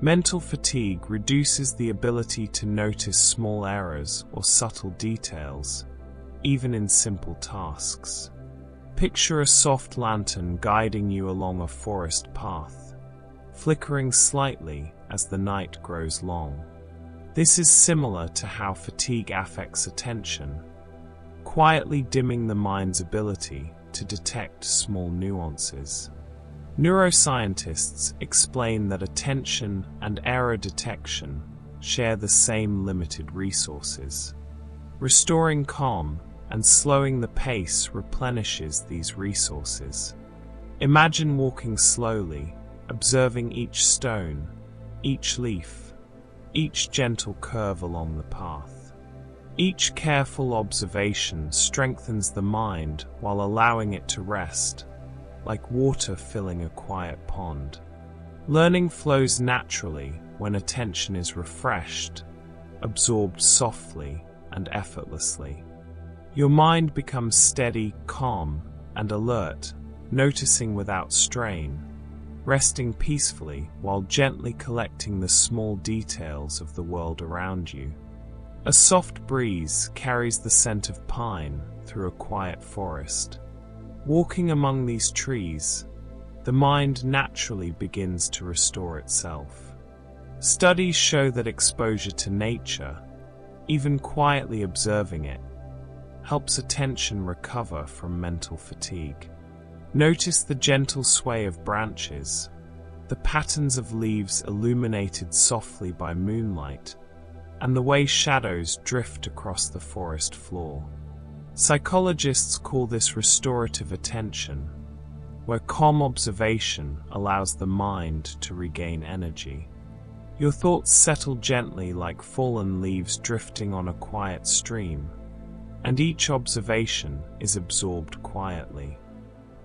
[SPEAKER 1] Mental fatigue reduces the ability to notice small errors or subtle details, even in simple tasks. Picture a soft lantern guiding you along a forest path, flickering slightly as the night grows long. This is similar to how fatigue affects attention, quietly dimming the mind's ability to detect small nuances. Neuroscientists explain that attention and error detection share the same limited resources. Restoring calm and slowing the pace replenishes these resources. Imagine walking slowly, observing each stone, each leaf, each gentle curve along the path. Each careful observation strengthens the mind while allowing it to rest, like water filling a quiet pond. Learning flows naturally when attention is refreshed, absorbed softly and effortlessly. Your mind becomes steady, calm, and alert, noticing without strain, resting peacefully while gently collecting the small details of the world around you. A soft breeze carries the scent of pine through a quiet forest. Walking among these trees, the mind naturally begins to restore itself. Studies show that exposure to nature, even quietly observing it, helps attention recover from mental fatigue. Notice the gentle sway of branches, the patterns of leaves illuminated softly by moonlight, and the way shadows drift across the forest floor. Psychologists call this restorative attention, where calm observation allows the mind to regain energy. Your thoughts settle gently like fallen leaves drifting on a quiet stream, and each observation is absorbed quietly.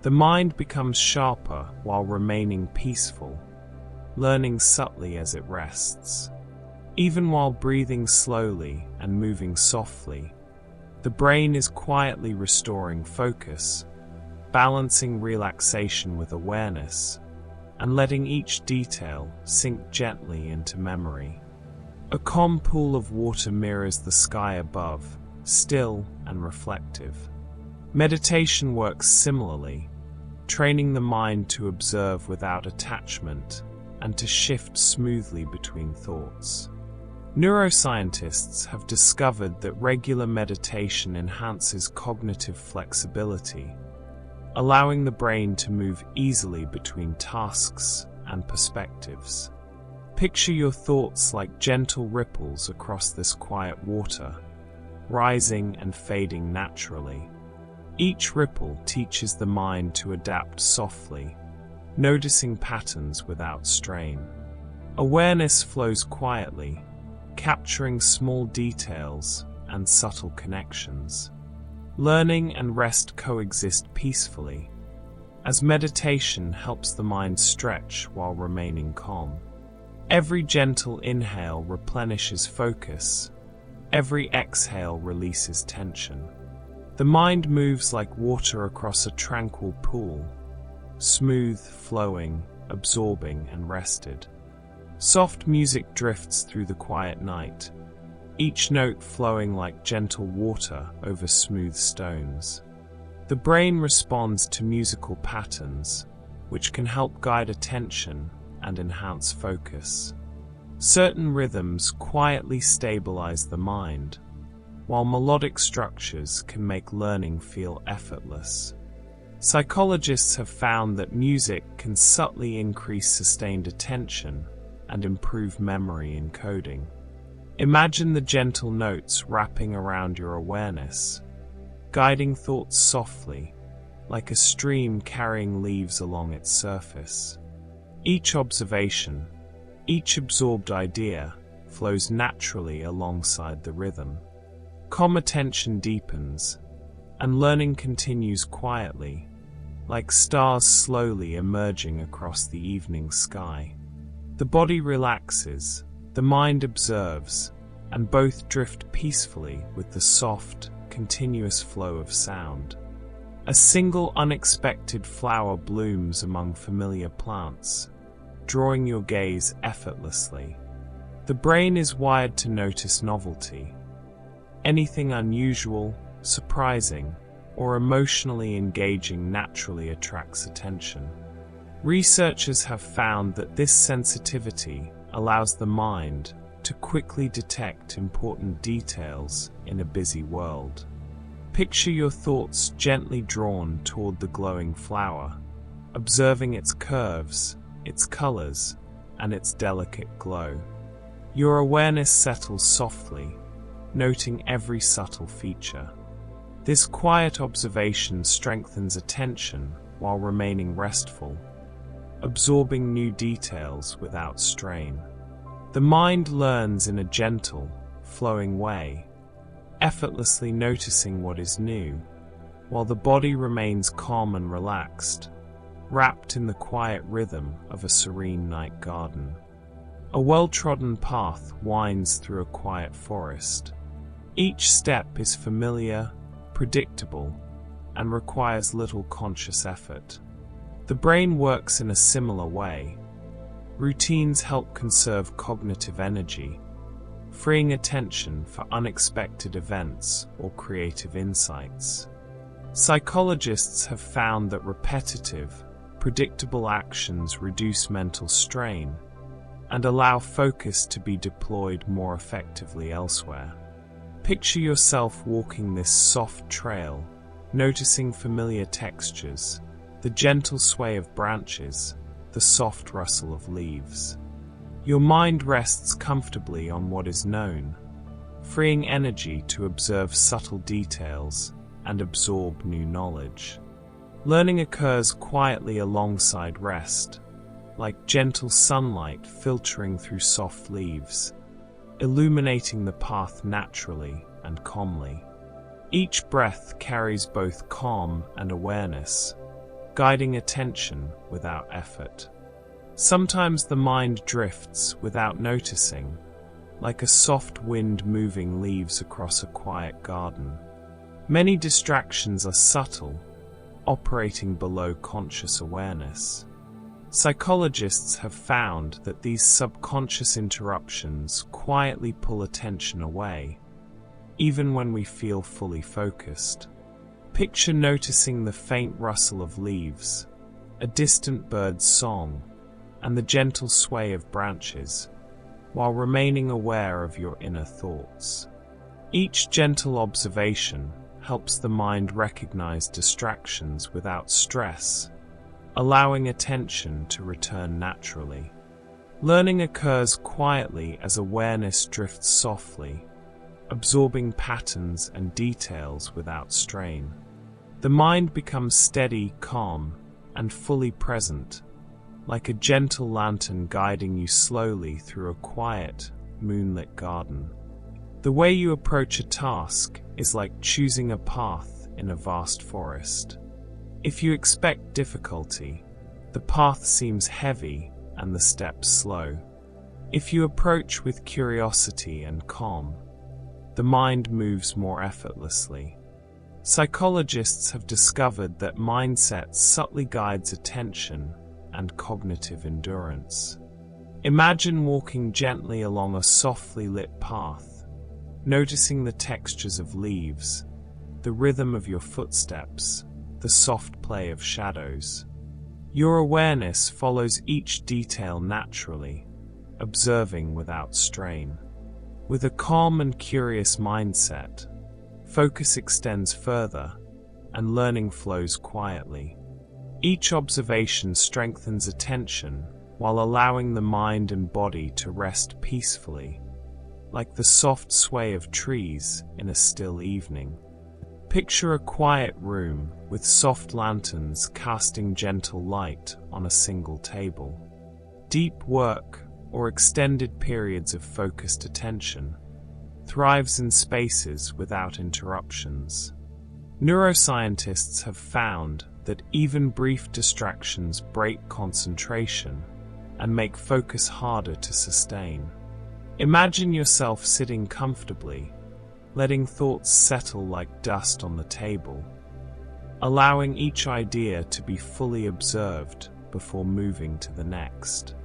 [SPEAKER 1] The mind becomes sharper while remaining peaceful, learning subtly as it rests. Even while breathing slowly and moving softly, the brain is quietly restoring focus, balancing relaxation with awareness, and letting each detail sink gently into memory. A calm pool of water mirrors the sky above, still and reflective. Meditation works similarly, training the mind to observe without attachment and to shift smoothly between thoughts. Neuroscientists have discovered that regular meditation enhances cognitive flexibility, allowing the brain to move easily between tasks and perspectives. Picture your thoughts like gentle ripples across this quiet water, rising and fading naturally. Each ripple teaches the mind to adapt softly, noticing patterns without strain. Awareness flows quietly, capturing small details and subtle connections. Learning and rest coexist peacefully, as meditation helps the mind stretch while remaining calm. Every gentle inhale replenishes focus, every exhale releases tension. The mind moves like water across a tranquil pool, smooth, flowing, absorbing, and rested. Soft music drifts through the quiet night, each note flowing like gentle water over smooth stones. The brain responds to musical patterns, which can help guide attention and enhance focus. Certain rhythms quietly stabilize the mind, while melodic structures can make learning feel effortless. Psychologists have found that music can subtly increase sustained attention and improve memory encoding. Imagine the gentle notes wrapping around your awareness, guiding thoughts softly, like a stream carrying leaves along its surface. Each observation, each absorbed idea, flows naturally alongside the rhythm. Calm attention deepens, and learning continues quietly, like stars slowly emerging across the evening sky. The body relaxes, the mind observes, and both drift peacefully with the soft, continuous flow of sound. A single unexpected flower blooms among familiar plants, drawing your gaze effortlessly. The brain is wired to notice novelty. Anything unusual, surprising, or emotionally engaging naturally attracts attention. Researchers have found that this sensitivity allows the mind to quickly detect important details in a busy world. Picture your thoughts gently drawn toward the glowing flower, observing its curves, its colors, and its delicate glow. Your awareness settles softly, noting every subtle feature. This quiet observation strengthens attention while remaining restful, absorbing new details without strain. The mind learns in a gentle, flowing way, effortlessly noticing what is new, while the body remains calm and relaxed, wrapped in the quiet rhythm of a serene night garden. A well-trodden path winds through a quiet forest. Each step is familiar, predictable, and requires little conscious effort. The brain works in a similar way. Routines help conserve cognitive energy, freeing attention for unexpected events or creative insights. Psychologists have found that repetitive, predictable actions reduce mental strain and allow focus to be deployed more effectively elsewhere. Picture yourself walking this soft trail, noticing familiar textures, the gentle sway of branches, the soft rustle of leaves. Your mind rests comfortably on what is known, freeing energy to observe subtle details and absorb new knowledge. Learning occurs quietly alongside rest, like gentle sunlight filtering through soft leaves, illuminating the path naturally and calmly. Each breath carries both calm and awareness, guiding attention without effort. Sometimes the mind drifts without noticing, like a soft wind moving leaves across a quiet garden. Many distractions are subtle, operating below conscious awareness. Psychologists have found that these subconscious interruptions quietly pull attention away, even when we feel fully focused. Picture noticing the faint rustle of leaves, a distant bird's song, and the gentle sway of branches, while remaining aware of your inner thoughts. Each gentle observation helps the mind recognize distractions without stress, allowing attention to return naturally. Learning occurs quietly as awareness drifts softly, absorbing patterns and details without strain. The mind becomes steady, calm, and fully present, like a gentle lantern guiding you slowly through a quiet, moonlit garden. The way you approach a task is like choosing a path in a vast forest. If you expect difficulty, the path seems heavy and the steps slow. If you approach with curiosity and calm, the mind moves more effortlessly. Psychologists have discovered that mindset subtly guides attention and cognitive endurance. Imagine walking gently along a softly lit path, noticing the textures of leaves, the rhythm of your footsteps, the soft play of shadows. Your awareness follows each detail naturally, observing without strain. With a calm and curious mindset, focus extends further, and learning flows quietly. Each observation strengthens attention while allowing the mind and body to rest peacefully, like the soft sway of trees in a still evening. Picture a quiet room with soft lanterns casting gentle light on a single table. Deep work, or extended periods of focused attention, thrives in spaces without interruptions. Neuroscientists have found that even brief distractions break concentration and make focus harder to sustain. Imagine yourself sitting comfortably, letting thoughts settle like dust on the table, allowing each idea to be fully observed before moving to the next.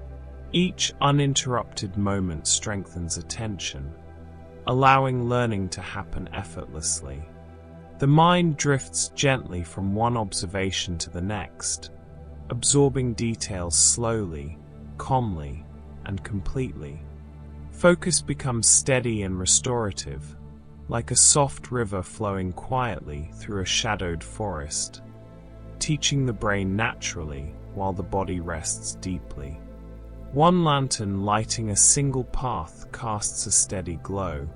[SPEAKER 1] Each uninterrupted moment strengthens attention, allowing learning to happen effortlessly. The mind drifts gently from one observation to the next, absorbing details slowly, calmly, and completely. Focus becomes steady and restorative, like a soft river flowing quietly through a shadowed forest, teaching the brain naturally while the body rests deeply. One lantern lighting a single path casts a steady glow,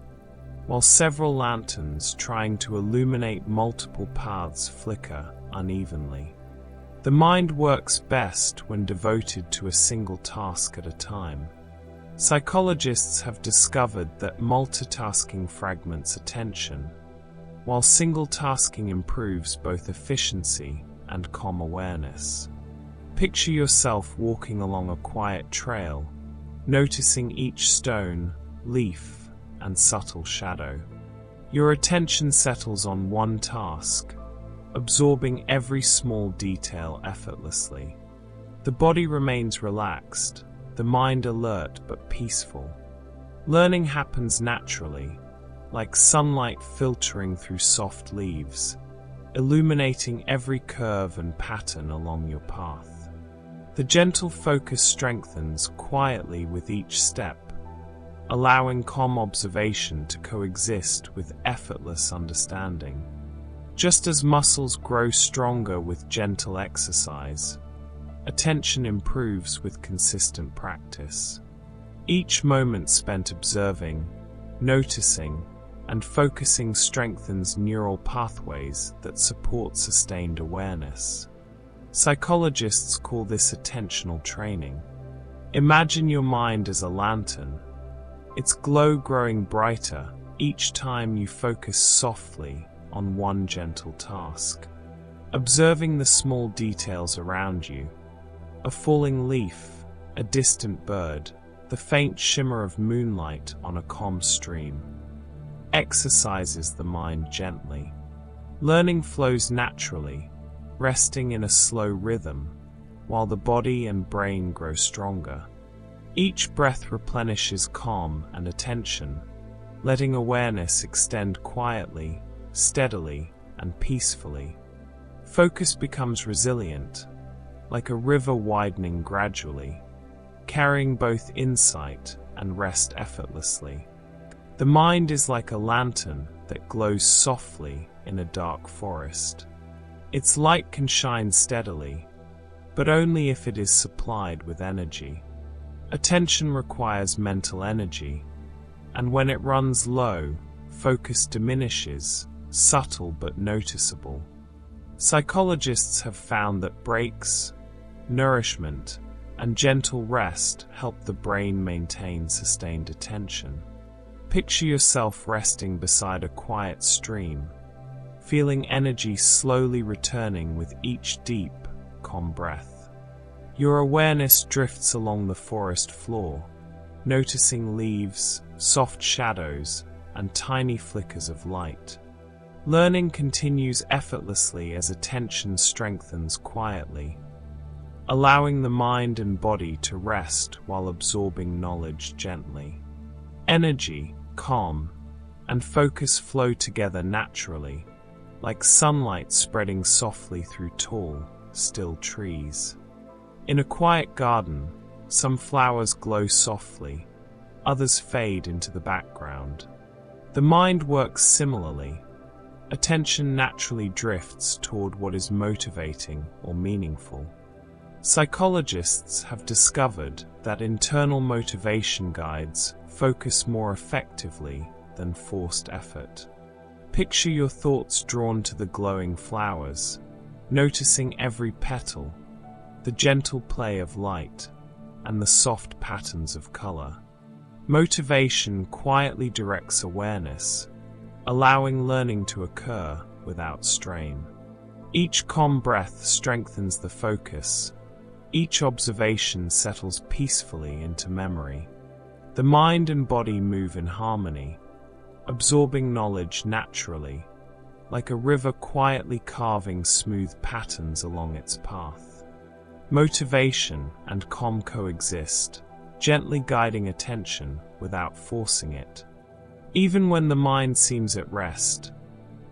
[SPEAKER 1] while several lanterns trying to illuminate multiple paths flicker unevenly. The mind works best when devoted to a single task at a time. Psychologists have discovered that multitasking fragments attention, while single tasking improves both efficiency and calm awareness. Picture yourself walking along a quiet trail, noticing each stone, leaf, and subtle shadow. Your attention settles on one task, absorbing every small detail effortlessly. The body remains relaxed, the mind alert but peaceful. Learning happens naturally, like sunlight filtering through soft leaves, illuminating every curve and pattern along your path. The gentle focus strengthens quietly with each step, allowing calm observation to coexist with effortless understanding. Just as muscles grow stronger with gentle exercise, attention improves with consistent practice. Each moment spent observing, noticing, and focusing strengthens neural pathways that support sustained awareness. Psychologists call this attentional training. Imagine your mind as a lantern, its glow growing brighter each time you focus softly on one gentle task. Observing the small details around you, a falling leaf, a distant bird, the faint shimmer of moonlight on a calm stream, exercises the mind gently. Learning flows naturally, resting in a slow rhythm, while the body and brain grow stronger. Each breath replenishes calm and attention, letting awareness extend quietly, steadily, and peacefully. Focus becomes resilient, like a river widening gradually, carrying both insight and rest effortlessly. The mind is like a lantern that glows softly in a dark forest. Its light can shine steadily, but only if it is supplied with energy. Attention requires mental energy, and when it runs low, focus diminishes, subtle but noticeable. Psychologists have found that breaks, nourishment, and gentle rest help the brain maintain sustained attention. Picture yourself resting beside a quiet stream, feeling energy slowly returning with each deep, calm breath. Your awareness drifts along the forest floor, noticing leaves, soft shadows, and tiny flickers of light. Learning continues effortlessly as attention strengthens quietly, allowing the mind and body to rest while absorbing knowledge gently. Energy, calm, and focus flow together naturally, like sunlight spreading softly through tall, still trees. In a quiet garden, some flowers glow softly, others fade into the background. The mind works similarly. Attention naturally drifts toward what is motivating or meaningful. Psychologists have discovered that internal motivation guides focus more effectively than forced effort. Picture your thoughts drawn to the glowing flowers, noticing every petal, the gentle play of light, and the soft patterns of color. Motivation quietly directs awareness, allowing learning to occur without strain. Each calm breath strengthens the focus. Each observation settles peacefully into memory. The mind and body move in harmony, absorbing knowledge naturally, like a river quietly carving smooth patterns along its path. Motivation and calm coexist, gently guiding attention without forcing it. Even when the mind seems at rest,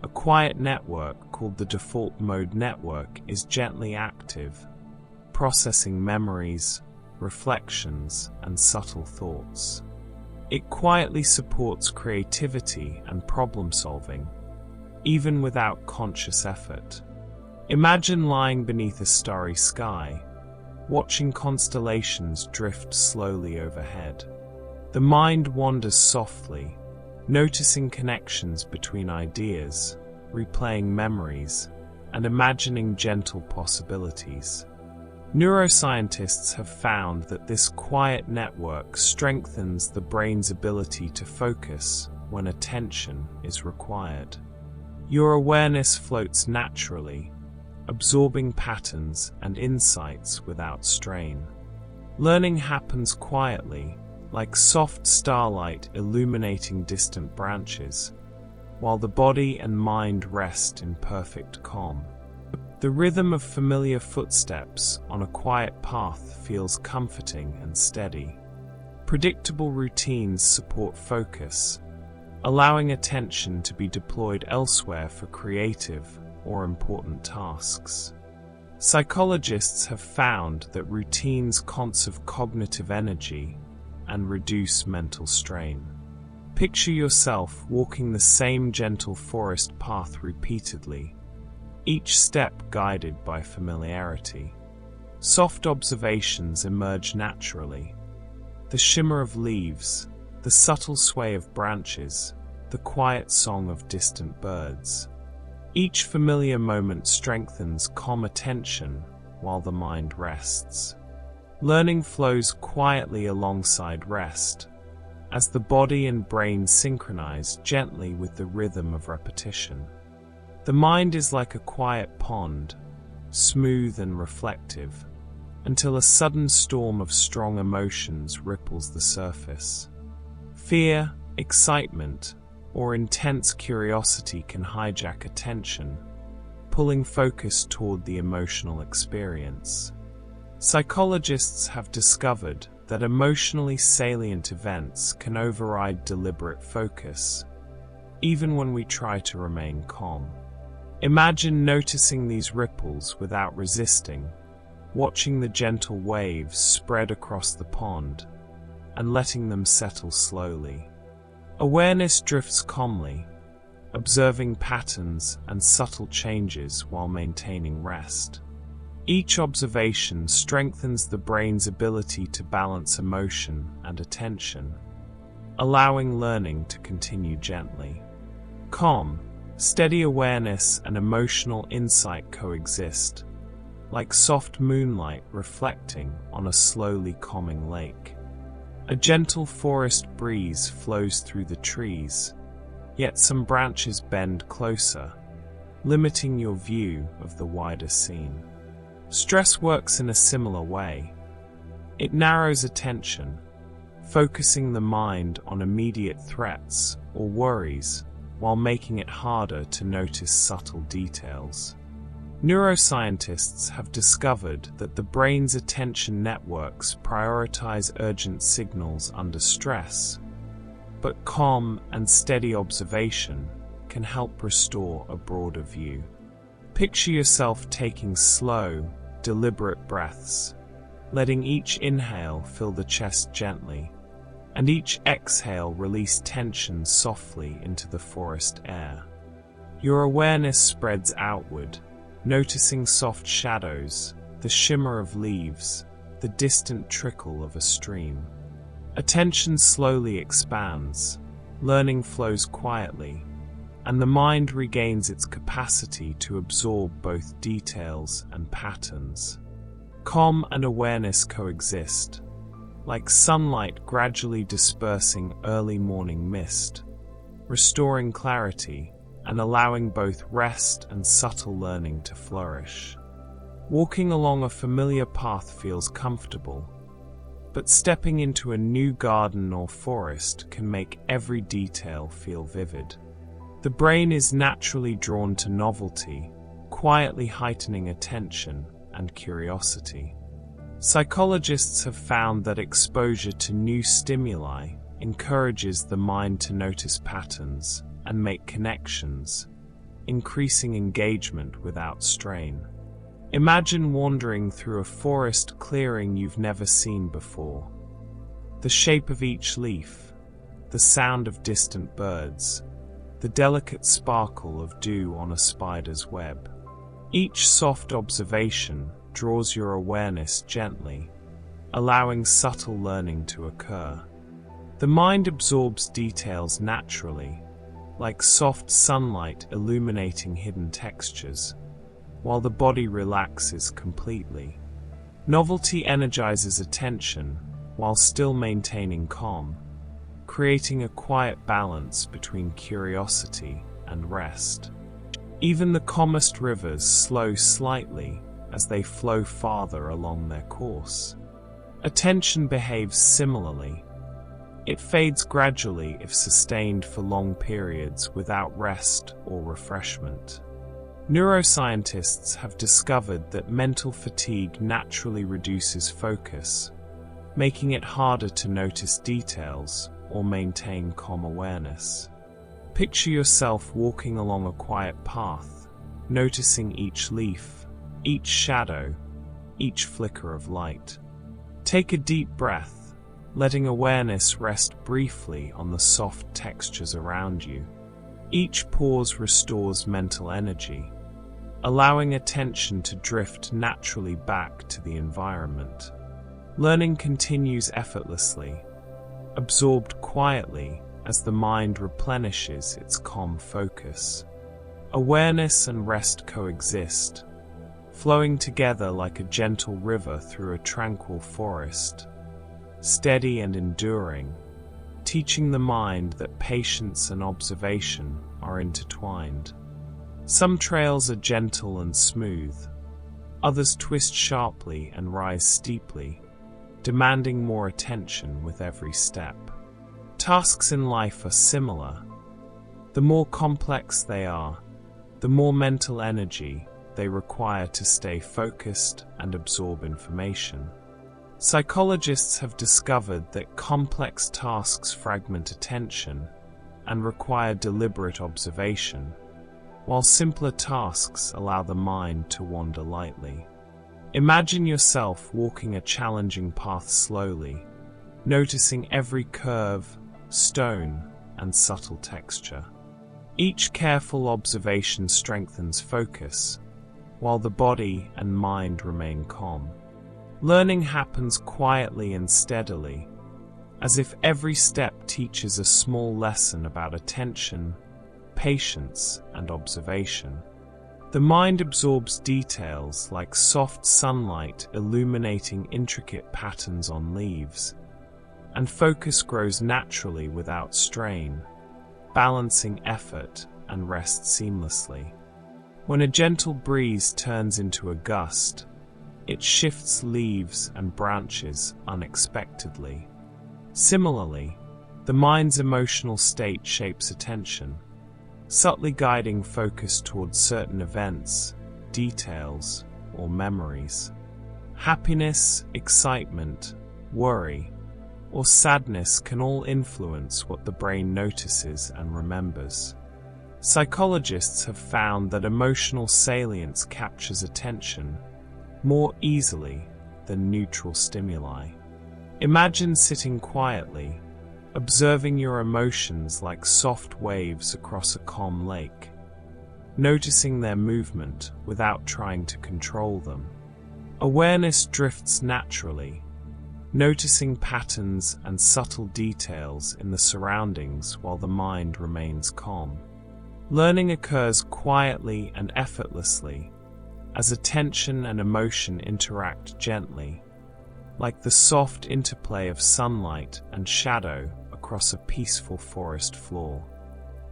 [SPEAKER 1] a quiet network called the default mode network is gently active, processing memories, reflections, and subtle thoughts. It quietly supports creativity and problem solving, even without conscious effort. Imagine lying beneath a starry sky, watching constellations drift slowly overhead. The mind wanders softly, noticing connections between ideas, replaying memories, and imagining gentle possibilities. Neuroscientists have found that this quiet network strengthens the brain's ability to focus when attention is required. Your awareness floats naturally, absorbing patterns and insights without strain. Learning happens quietly, like soft starlight illuminating distant branches, while the body and mind rest in perfect calm. The rhythm of familiar footsteps on a quiet path feels comforting and steady. Predictable routines support focus, allowing attention to be deployed elsewhere for creative or important tasks. Psychologists have found that routines conserve cognitive energy and reduce mental strain. Picture yourself walking the same gentle forest path repeatedly, each step guided by familiarity. Soft observations emerge naturally. The shimmer of leaves, the subtle sway of branches, the quiet song of distant birds. Each familiar moment strengthens calm attention while the mind rests. Learning flows quietly alongside rest, as the body and brain synchronize gently with the rhythm of repetition. The mind is like a quiet pond, smooth and reflective, until a sudden storm of strong emotions ripples the surface. Fear, excitement, or intense curiosity can hijack attention, pulling focus toward the emotional experience. Psychologists have discovered that emotionally salient events can override deliberate focus, even when we try to remain calm. Imagine noticing these ripples without resisting, watching the gentle waves spread across the pond, and letting them settle slowly. Awareness drifts calmly, observing patterns and subtle changes while maintaining rest. Each observation strengthens the brain's ability to balance emotion and attention, allowing learning to continue gently. Calm, steady awareness and emotional insight coexist, like soft moonlight reflecting on a slowly calming lake. A gentle forest breeze flows through the trees, yet some branches bend closer, limiting your view of the wider scene. Stress works in a similar way. It narrows attention, focusing the mind on immediate threats or worries, while making it harder to notice subtle details. Neuroscientists have discovered that the brain's attention networks prioritize urgent signals under stress, but calm and steady observation can help restore a broader view. Picture yourself taking slow, deliberate breaths, letting each inhale fill the chest gently, and each exhale release tension softly into the forest air. Your awareness spreads outward, noticing soft shadows, the shimmer of leaves, the distant trickle of a stream. Attention slowly expands, learning flows quietly, and the mind regains its capacity to absorb both details and patterns. Calm and awareness coexist, like sunlight gradually dispersing early morning mist, restoring clarity and allowing both rest and subtle learning to flourish. Walking along a familiar path feels comfortable, but stepping into a new garden or forest can make every detail feel vivid. The brain is naturally drawn to novelty, quietly heightening attention and curiosity. Psychologists have found that exposure to new stimuli encourages the mind to notice patterns and make connections, increasing engagement without strain. Imagine wandering through a forest clearing you've never seen before. The shape of each leaf, the sound of distant birds, the delicate sparkle of dew on a spider's web. Each soft observation draws your awareness gently, allowing subtle learning to occur. The mind absorbs details naturally, like soft sunlight illuminating hidden textures, while the body relaxes completely. Novelty energizes attention while still maintaining calm, creating a quiet balance between curiosity and rest. Even the calmest rivers slow slightly as they flow farther along their course. Attention behaves similarly. It fades gradually if sustained for long periods without rest or refreshment. Neuroscientists have discovered that mental fatigue naturally reduces focus, making it harder to notice details or maintain calm awareness. Picture yourself walking along a quiet path, noticing each leaf, each shadow, each flicker of light. Take a deep breath, letting awareness rest briefly on the soft textures around you. Each pause restores mental energy, allowing attention to drift naturally back to the environment. Learning continues effortlessly, absorbed quietly as the mind replenishes its calm focus. Awareness and rest coexist, flowing together like a gentle river through a tranquil forest, steady and enduring, teaching the mind that patience and observation are intertwined. Some trails are gentle and smooth, others twist sharply and rise steeply, demanding more attention with every step. Tasks in life are similar. The more complex they are, the more mental energy they require to stay focused and absorb information. Psychologists have discovered that complex tasks fragment attention and require deliberate observation, while simpler tasks allow the mind to wander lightly. Imagine yourself walking a challenging path slowly, noticing every curve, stone, and subtle texture. Each careful observation strengthens focus, while the body and mind remain calm. Learning happens quietly and steadily, as if every step teaches a small lesson about attention, patience, and observation. The mind absorbs details like soft sunlight illuminating intricate patterns on leaves, and focus grows naturally without strain, balancing effort and rest seamlessly. When a gentle breeze turns into a gust, it shifts leaves and branches unexpectedly. Similarly, the mind's emotional state shapes attention, subtly guiding focus towards certain events, details, or memories. Happiness, excitement, worry, or sadness can all influence what the brain notices and remembers. Psychologists have found that emotional salience captures attention more easily than neutral stimuli. Imagine sitting quietly, observing your emotions like soft waves across a calm lake, noticing their movement without trying to control them. Awareness drifts naturally, noticing patterns and subtle details in the surroundings while the mind remains calm. Learning occurs quietly and effortlessly, as attention and emotion interact gently, like the soft interplay of sunlight and shadow across a peaceful forest floor.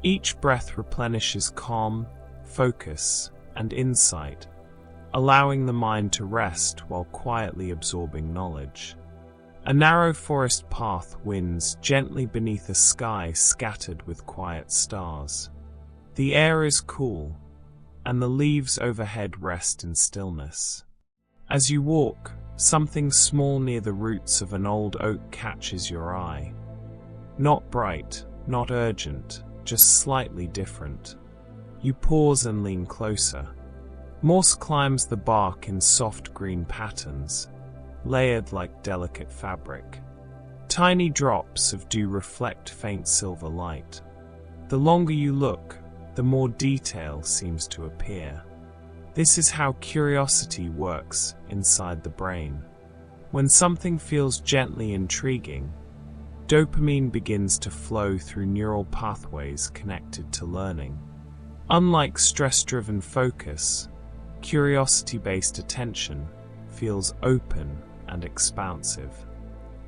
[SPEAKER 1] Each breath replenishes calm, focus, and insight, allowing the mind to rest while quietly absorbing knowledge. A narrow forest path winds gently beneath a sky scattered with quiet stars. The air is cool, and the leaves overhead rest in stillness. As you walk, something small near the roots of an old oak catches your eye. Not bright, not urgent, just slightly different. You pause and lean closer. Moss climbs the bark in soft green patterns, layered like delicate fabric. Tiny drops of dew reflect faint silver light. The longer you look, the more detail seems to appear. This is how curiosity works inside the brain. When something feels gently intriguing, dopamine begins to flow through neural pathways connected to learning. Unlike stress-driven focus, curiosity-based attention feels open and expansive.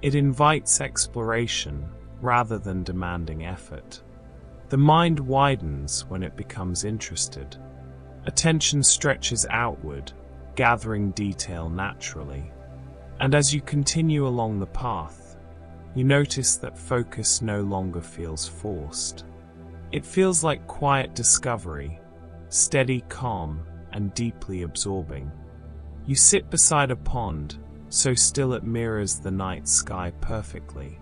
[SPEAKER 1] It invites exploration rather than demanding effort. The mind widens when it becomes interested. Attention stretches outward, gathering detail naturally. And as you continue along the path, you notice that focus no longer feels forced. It feels like quiet discovery, steady, calm, and deeply absorbing. You sit beside a pond, so still it mirrors the night sky perfectly.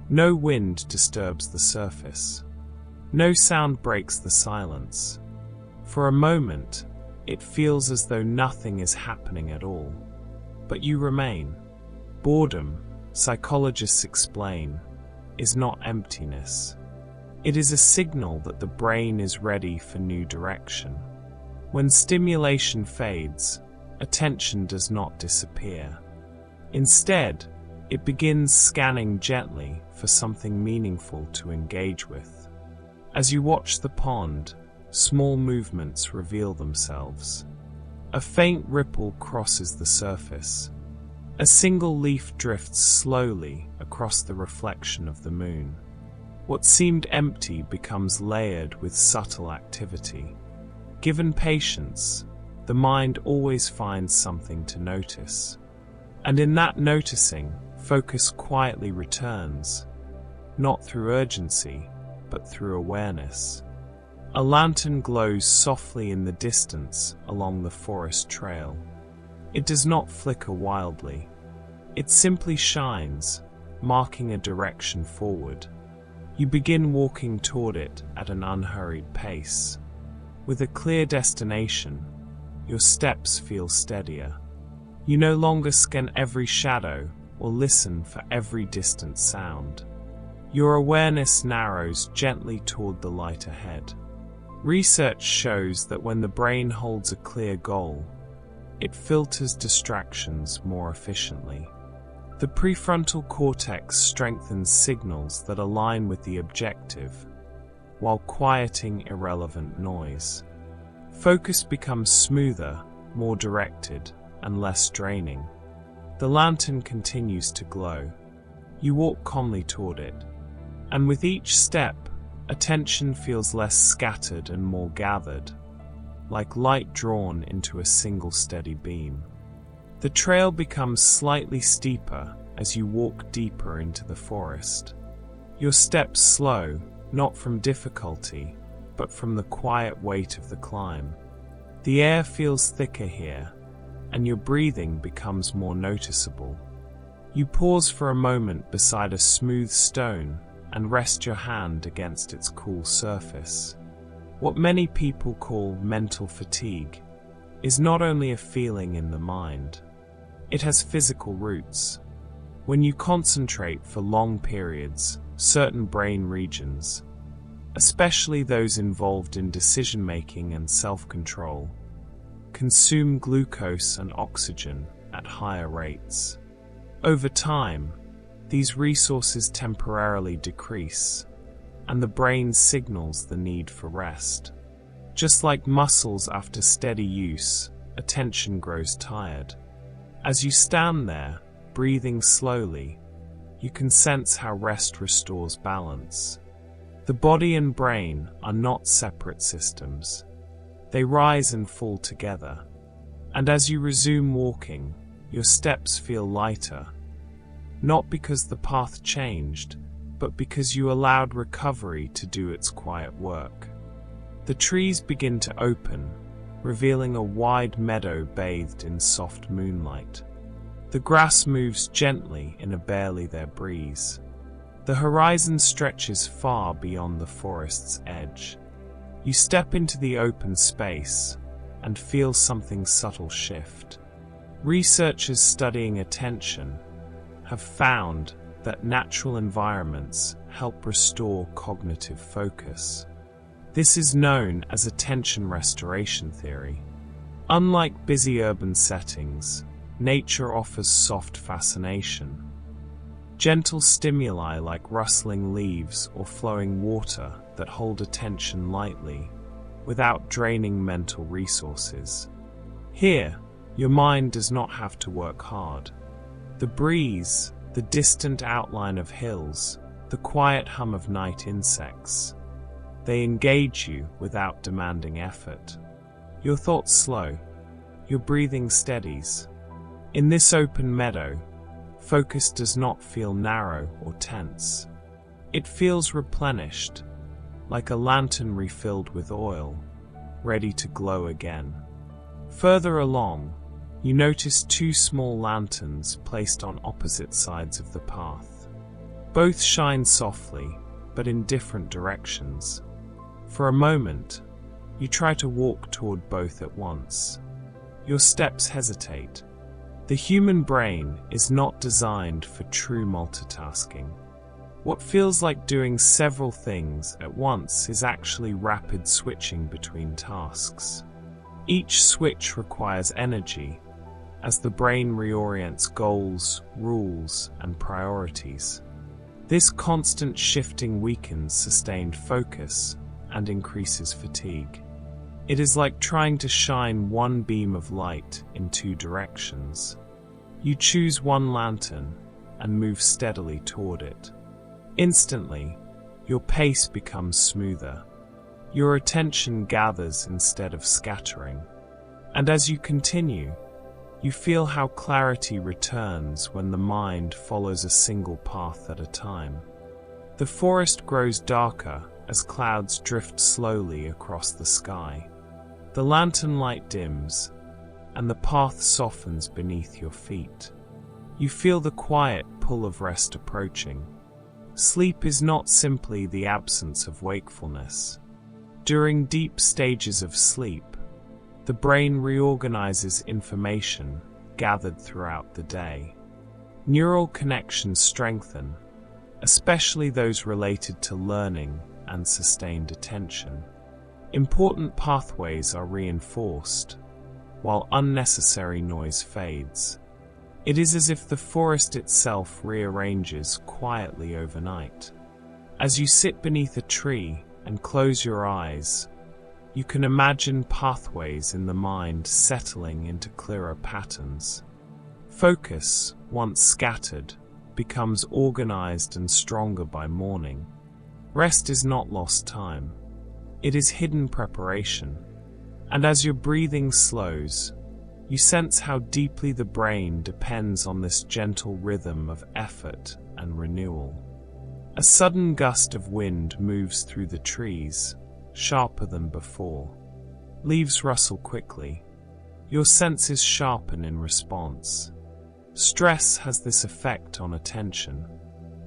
[SPEAKER 1] No wind disturbs the surface. No sound breaks the silence. For a moment, it feels as though nothing is happening at all. But you remain. Boredom, psychologists explain, is not emptiness. It is a signal that the brain is ready for new direction. When stimulation fades, attention does not disappear. Instead, it begins scanning gently for something meaningful to engage with. As you watch the pond, small movements reveal themselves. A faint ripple crosses the surface. A single leaf drifts slowly across the reflection of the moon. What seemed empty becomes layered with subtle activity. Given patience, the mind always finds something to notice. And in that noticing, focus quietly returns, not through urgency, but through awareness. A lantern glows softly in the distance along the forest trail. It does not flicker wildly. It simply shines, marking a direction forward. You begin walking toward it at an unhurried pace. With a clear destination, your steps feel steadier. You no longer scan every shadow or listen for every distant sound. Your awareness narrows gently toward the light ahead. Research shows that when the brain holds a clear goal, it filters distractions more efficiently. The prefrontal cortex strengthens signals that align with the objective, while quieting irrelevant noise. Focus becomes smoother, more directed, and less draining. The lantern continues to glow. You walk calmly toward it, and with each step, attention feels less scattered and more gathered, like light drawn into a single steady beam. The trail becomes slightly steeper as you walk deeper into the forest. Your steps slow, not from difficulty, but from the quiet weight of the climb. The air feels thicker here, and your breathing becomes more noticeable. You pause for a moment beside a smooth stone and rest your hand against its cool surface. What many people call mental fatigue is not only a feeling in the mind. It has physical roots. When you concentrate for long periods, certain brain regions, especially those involved in decision-making and self-control, consume glucose and oxygen at higher rates. Over time, these resources temporarily decrease, and the brain signals the need for rest. Just like muscles after steady use, attention grows tired. As you stand there, breathing slowly, you can sense how rest restores balance. The body and brain are not separate systems. They rise and fall together. And as you resume walking, your steps feel lighter, not because the path changed, but because you allowed recovery to do its quiet work. The trees begin to open, revealing a wide meadow bathed in soft moonlight. The grass moves gently in a barely there breeze. The horizon stretches far beyond the forest's edge. You step into the open space and feel something subtle shift. Researchers studying attention have found that natural environments help restore cognitive focus. This is known as attention restoration theory. Unlike busy urban settings, nature offers soft fascination. Gentle stimuli like rustling leaves or flowing water that hold attention lightly, without draining mental resources. Here, your mind does not have to work hard. The breeze, the distant outline of hills, the quiet hum of night insects, they engage you without demanding effort. Your thoughts slow, your breathing steadies. In this open meadow, focus does not feel narrow or tense. It feels replenished, like a lantern refilled with oil, ready to glow again. Further along, you notice two small lanterns placed on opposite sides of the path. Both shine softly, but in different directions. For a moment, you try to walk toward both at once. Your steps hesitate. The human brain is not designed for true multitasking. What feels like doing several things at once is actually rapid switching between tasks. Each switch requires energy, as the brain reorients goals, rules, and priorities. This constant shifting weakens sustained focus and increases fatigue. It is like trying to shine one beam of light in two directions. You choose one lantern and move steadily toward it. Instantly, your pace becomes smoother. Your attention gathers instead of scattering. And as you continue, you feel how clarity returns when the mind follows a single path at a time. The forest grows darker as clouds drift slowly across the sky. The lantern light dims, and the path softens beneath your feet. You feel the quiet pull of rest approaching. Sleep is not simply the absence of wakefulness. During deep stages of sleep, the brain reorganizes information gathered throughout the day. Neural connections strengthen, especially those related to learning and sustained attention. Important pathways are reinforced, while unnecessary noise fades. It is as if the forest itself rearranges quietly overnight. As you sit beneath a tree and close your eyes, you can imagine pathways in the mind settling into clearer patterns. Focus, once scattered, becomes organized and stronger by morning. Rest is not lost time. It is hidden preparation. And as your breathing slows, you sense how deeply the brain depends on this gentle rhythm of effort and renewal. A sudden gust of wind moves through the trees, sharper than before. Leaves rustle quickly. Your senses sharpen in response. Stress has this effect on attention.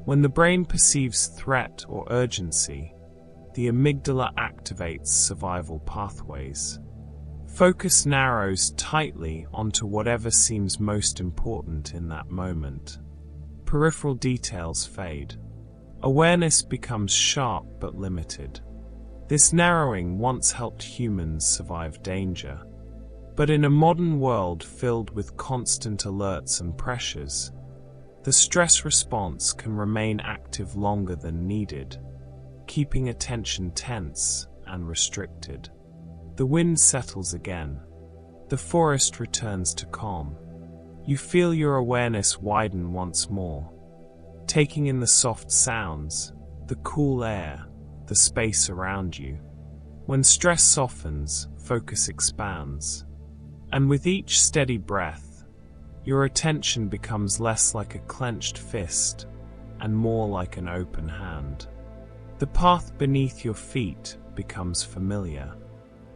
[SPEAKER 1] When the brain perceives threat or urgency, the amygdala activates survival pathways. Focus narrows tightly onto whatever seems most important in that moment. Peripheral details fade. Awareness becomes sharp but limited. This narrowing once helped humans survive danger. But in a modern world filled with constant alerts and pressures, the stress response can remain active longer than needed, keeping attention tense and restricted. The wind settles again. The forest returns to calm. You feel your awareness widen once more, taking in the soft sounds, the cool air, the space around you. When stress softens, focus expands. And with each steady breath, your attention becomes less like a clenched fist and more like an open hand. The path beneath your feet becomes familiar.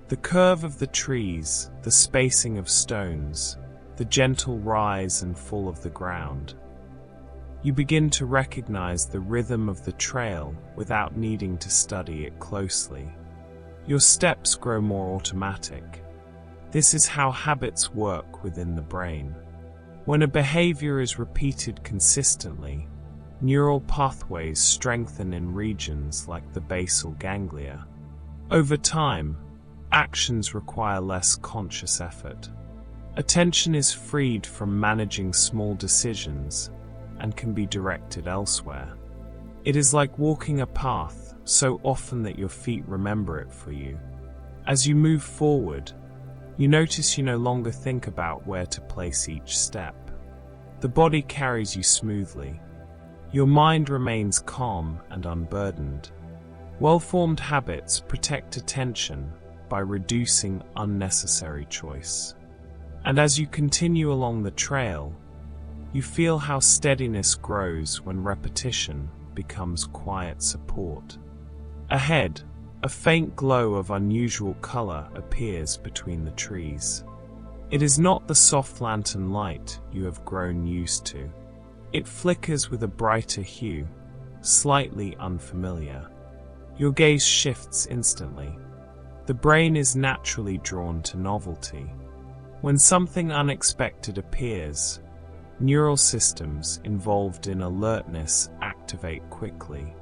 [SPEAKER 1] The curve of the trees, the spacing of stones, the gentle rise and fall of the ground. You begin to recognize the rhythm of the trail without needing to study it closely. Your steps grow more automatic. This is how habits work within the brain. When a behavior is repeated consistently, neural pathways strengthen in regions like the basal ganglia. Over time, actions require less conscious effort. Attention is freed from managing small decisions and can be directed elsewhere. It is like walking a path so often that your feet remember it for you. As you move forward, you notice you no longer think about where to place each step. The body carries you smoothly. Your mind remains calm and unburdened. Well-formed habits protect attention by reducing unnecessary choice. And as you continue along the trail, you feel how steadiness grows when repetition becomes quiet support. Ahead, a faint glow of unusual color appears between the trees. It is not the soft lantern light you have grown used to. It flickers with a brighter hue, slightly unfamiliar. Your gaze shifts instantly. The brain is naturally drawn to novelty. When something unexpected appears, neural systems involved in alertness activate quickly.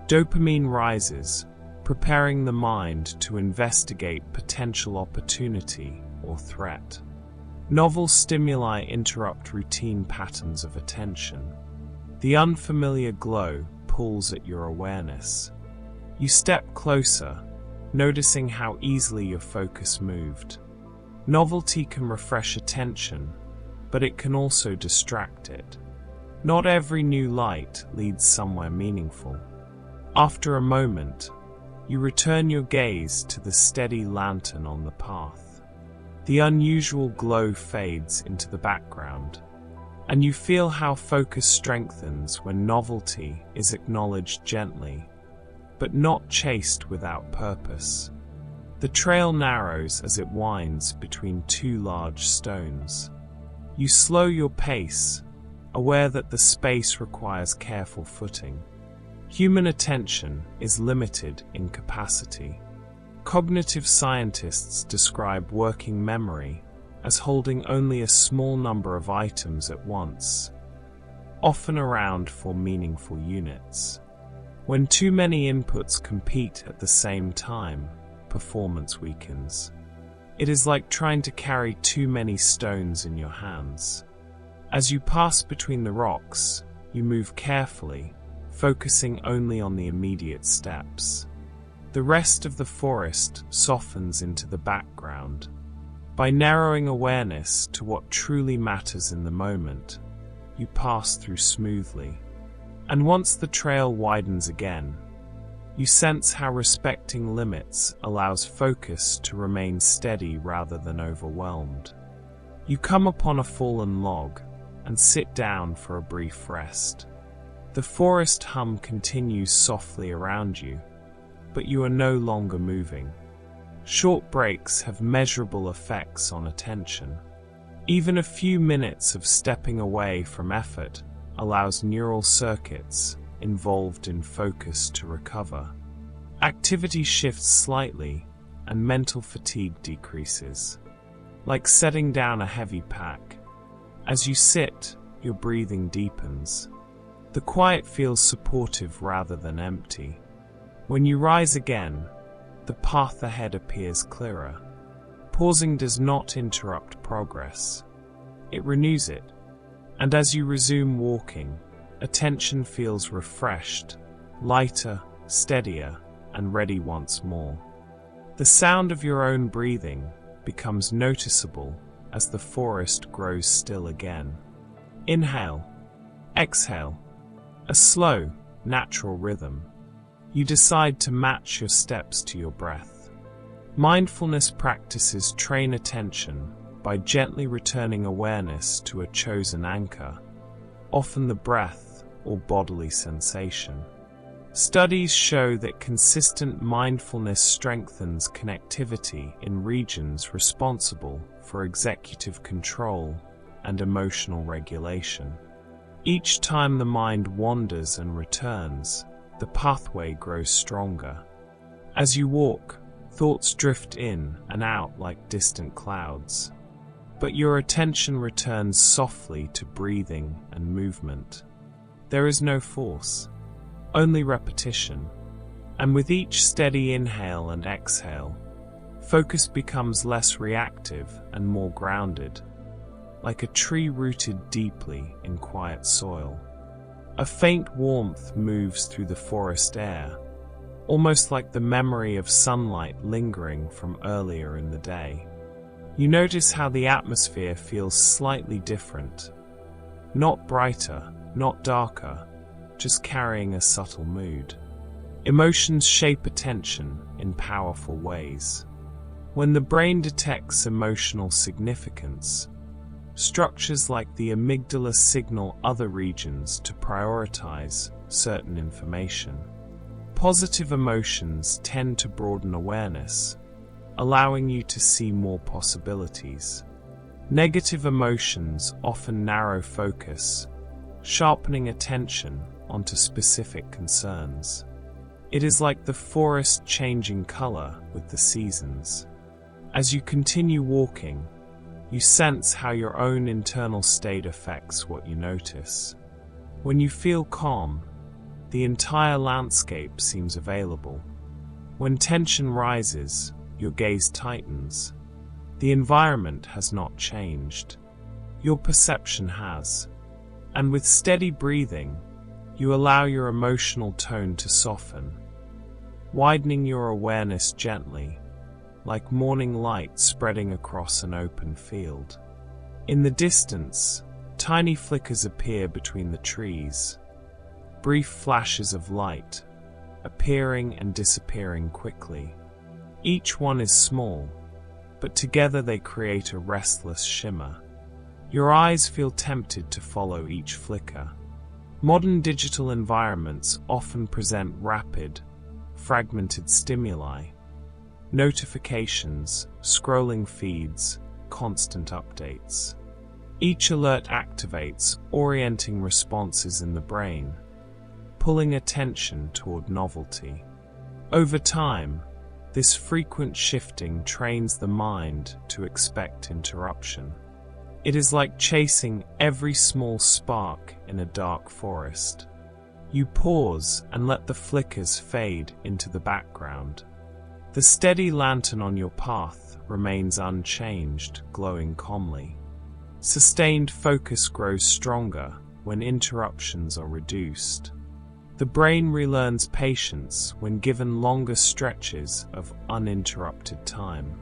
[SPEAKER 1] Dopamine rises, preparing the mind to investigate potential opportunity or threat. Novel stimuli interrupt routine patterns of attention. The unfamiliar glow pulls at your awareness. You step closer, noticing how easily your focus moved. Novelty can refresh attention, but it can also distract it. Not every new light leads somewhere meaningful. After a moment, you return your gaze to the steady lantern on the path. The unusual glow fades into the background, and you feel how focus strengthens when novelty is acknowledged gently, but not chased without purpose. The trail narrows as it winds between two large stones. You slow your pace, aware that the space requires careful footing. Human attention is limited in capacity. Cognitive scientists describe working memory as holding only a small number of items at once, often around 4 meaningful units. When too many inputs compete at the same time, performance weakens. It is like trying to carry too many stones in your hands. As you pass between the rocks, you move carefully, focusing only on the immediate steps. The rest of the forest softens into the background. By narrowing awareness to what truly matters in the moment, you pass through smoothly. And once the trail widens again, you sense how respecting limits allows focus to remain steady rather than overwhelmed. You come upon a fallen log and sit down for a brief rest. The forest hum continues softly around you, but you are no longer moving. Short breaks have measurable effects on attention. Even a few minutes of stepping away from effort allows neural circuits involved in focus to recover. Activity shifts slightly, and mental fatigue decreases. Like setting down a heavy pack. As you sit, your breathing deepens. The quiet feels supportive rather than empty. When you rise again, the path ahead appears clearer. Pausing does not interrupt progress. It renews it. And as you resume walking, attention feels refreshed, lighter, steadier, and ready once more. The sound of your own breathing becomes noticeable as the forest grows still again. Inhale, exhale, a slow, natural rhythm. You decide to match your steps to your breath. Mindfulness practices train attention by gently returning awareness to a chosen anchor, often the breath or bodily sensation. Studies show that consistent mindfulness strengthens connectivity in regions responsible for executive control and emotional regulation. Each time the mind wanders and returns, the pathway grows stronger. As you walk, thoughts drift in and out like distant clouds, but your attention returns softly to breathing and movement. There is no force, only repetition, and with each steady inhale and exhale, focus becomes less reactive and more grounded, like a tree rooted deeply in quiet soil. A faint warmth moves through the forest air, almost like the memory of sunlight lingering from earlier in the day. You notice how the atmosphere feels slightly different, not brighter, not darker, just carrying a subtle mood. Emotions shape attention in powerful ways. When the brain detects emotional significance, structures like the amygdala signal other regions to prioritize certain information. Positive emotions tend to broaden awareness, allowing you to see more possibilities. Negative emotions often narrow focus, sharpening attention onto specific concerns. It is like the forest changing color with the seasons. As you continue walking, you sense how your own internal state affects what you notice. When you feel calm, the entire landscape seems available. When tension rises, your gaze tightens. The environment has not changed. Your perception has. And with steady breathing, you allow your emotional tone to soften, widening your awareness gently, like morning light spreading across an open field. In the distance, tiny flickers appear between the trees, brief flashes of light, appearing and disappearing quickly. Each one is small, but together they create a restless shimmer. Your eyes feel tempted to follow each flicker. Modern digital environments often present rapid, fragmented stimuli, notifications, scrolling feeds, constant updates. Each alert activates orienting responses in the brain, pulling attention toward novelty. Over time, this frequent shifting trains the mind to expect interruption. It is like chasing every small spark in a dark forest. You pause and let the flickers fade into the background. The steady lantern on your path remains unchanged, glowing calmly. Sustained focus grows stronger when interruptions are reduced. The brain relearns patience when given longer stretches of uninterrupted time.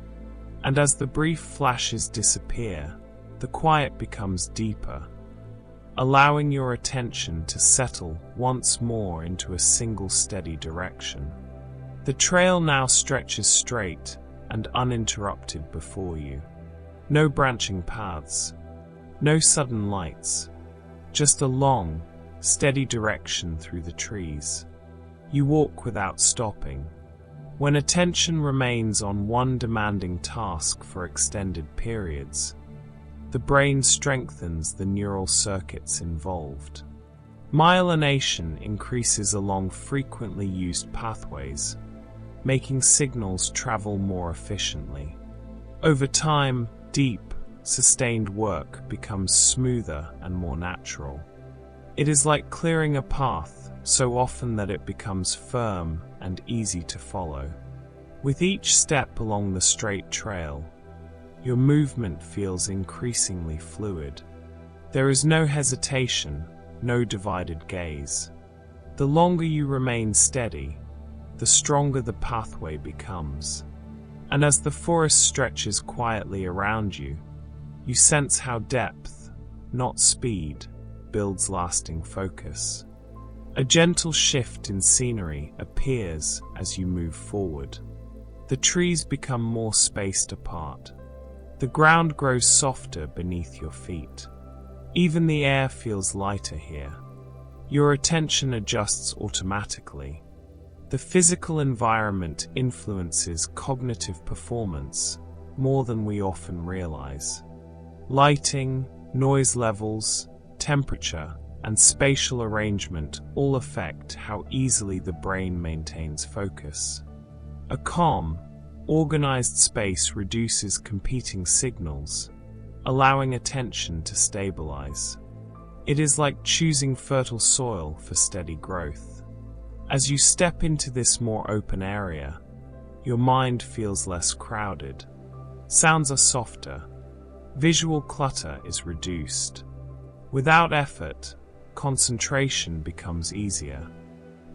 [SPEAKER 1] And as the brief flashes disappear, the quiet becomes deeper, allowing your attention to settle once more into a single steady direction. The trail now stretches straight and uninterrupted before you. No branching paths, no sudden lights, just a long, steady direction through the trees. You walk without stopping. When attention remains on one demanding task for extended periods, the brain strengthens the neural circuits involved. Myelination increases along frequently used pathways, making signals travel more efficiently. Over time, deep, sustained work becomes smoother and more natural. It is like clearing a path so often that it becomes firm and easy to follow. With each step along the straight trail, your movement feels increasingly fluid. There is no hesitation, no divided gaze. The longer you remain steady, the stronger the pathway becomes. And as the forest stretches quietly around you, you sense how depth, not speed, builds lasting focus. A gentle shift in scenery appears as you move forward. The trees become more spaced apart, The ground grows softer beneath your feet. Even the air feels lighter here. Your attention adjusts automatically. The physical environment influences cognitive performance more than we often realize. Lighting, noise levels, temperature, and spatial arrangement all affect how easily the brain maintains focus. A calm, organized space reduces competing signals, allowing attention to stabilize. It is like choosing fertile soil for steady growth. As you step into this more open area, your mind feels less crowded. Sounds are softer. Visual clutter is reduced. Without effort, concentration becomes easier.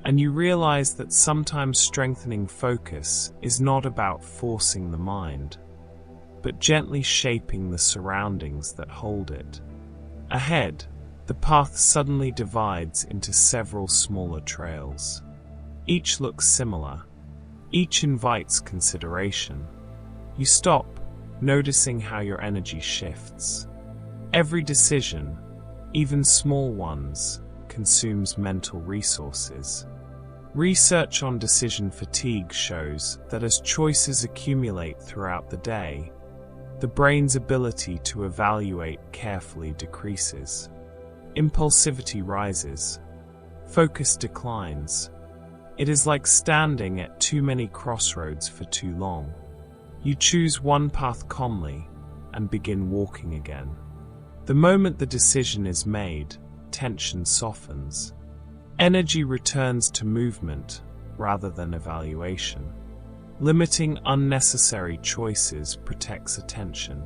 [SPEAKER 1] And you realize that sometimes strengthening focus is not about forcing the mind, but gently shaping the surroundings that hold it. Ahead, the path suddenly divides into several smaller trails. Each looks similar. Each invites consideration. You stop, noticing how your energy shifts. Every decision, even small ones, consumes mental resources. Research on decision fatigue shows that as choices accumulate throughout the day, the brain's ability to evaluate carefully decreases. Impulsivity rises. Focus declines. It is like standing at too many crossroads for too long. You choose one path calmly and begin walking again. The moment the decision is made, tension softens. Energy returns to movement rather than evaluation. Limiting unnecessary choices protects attention.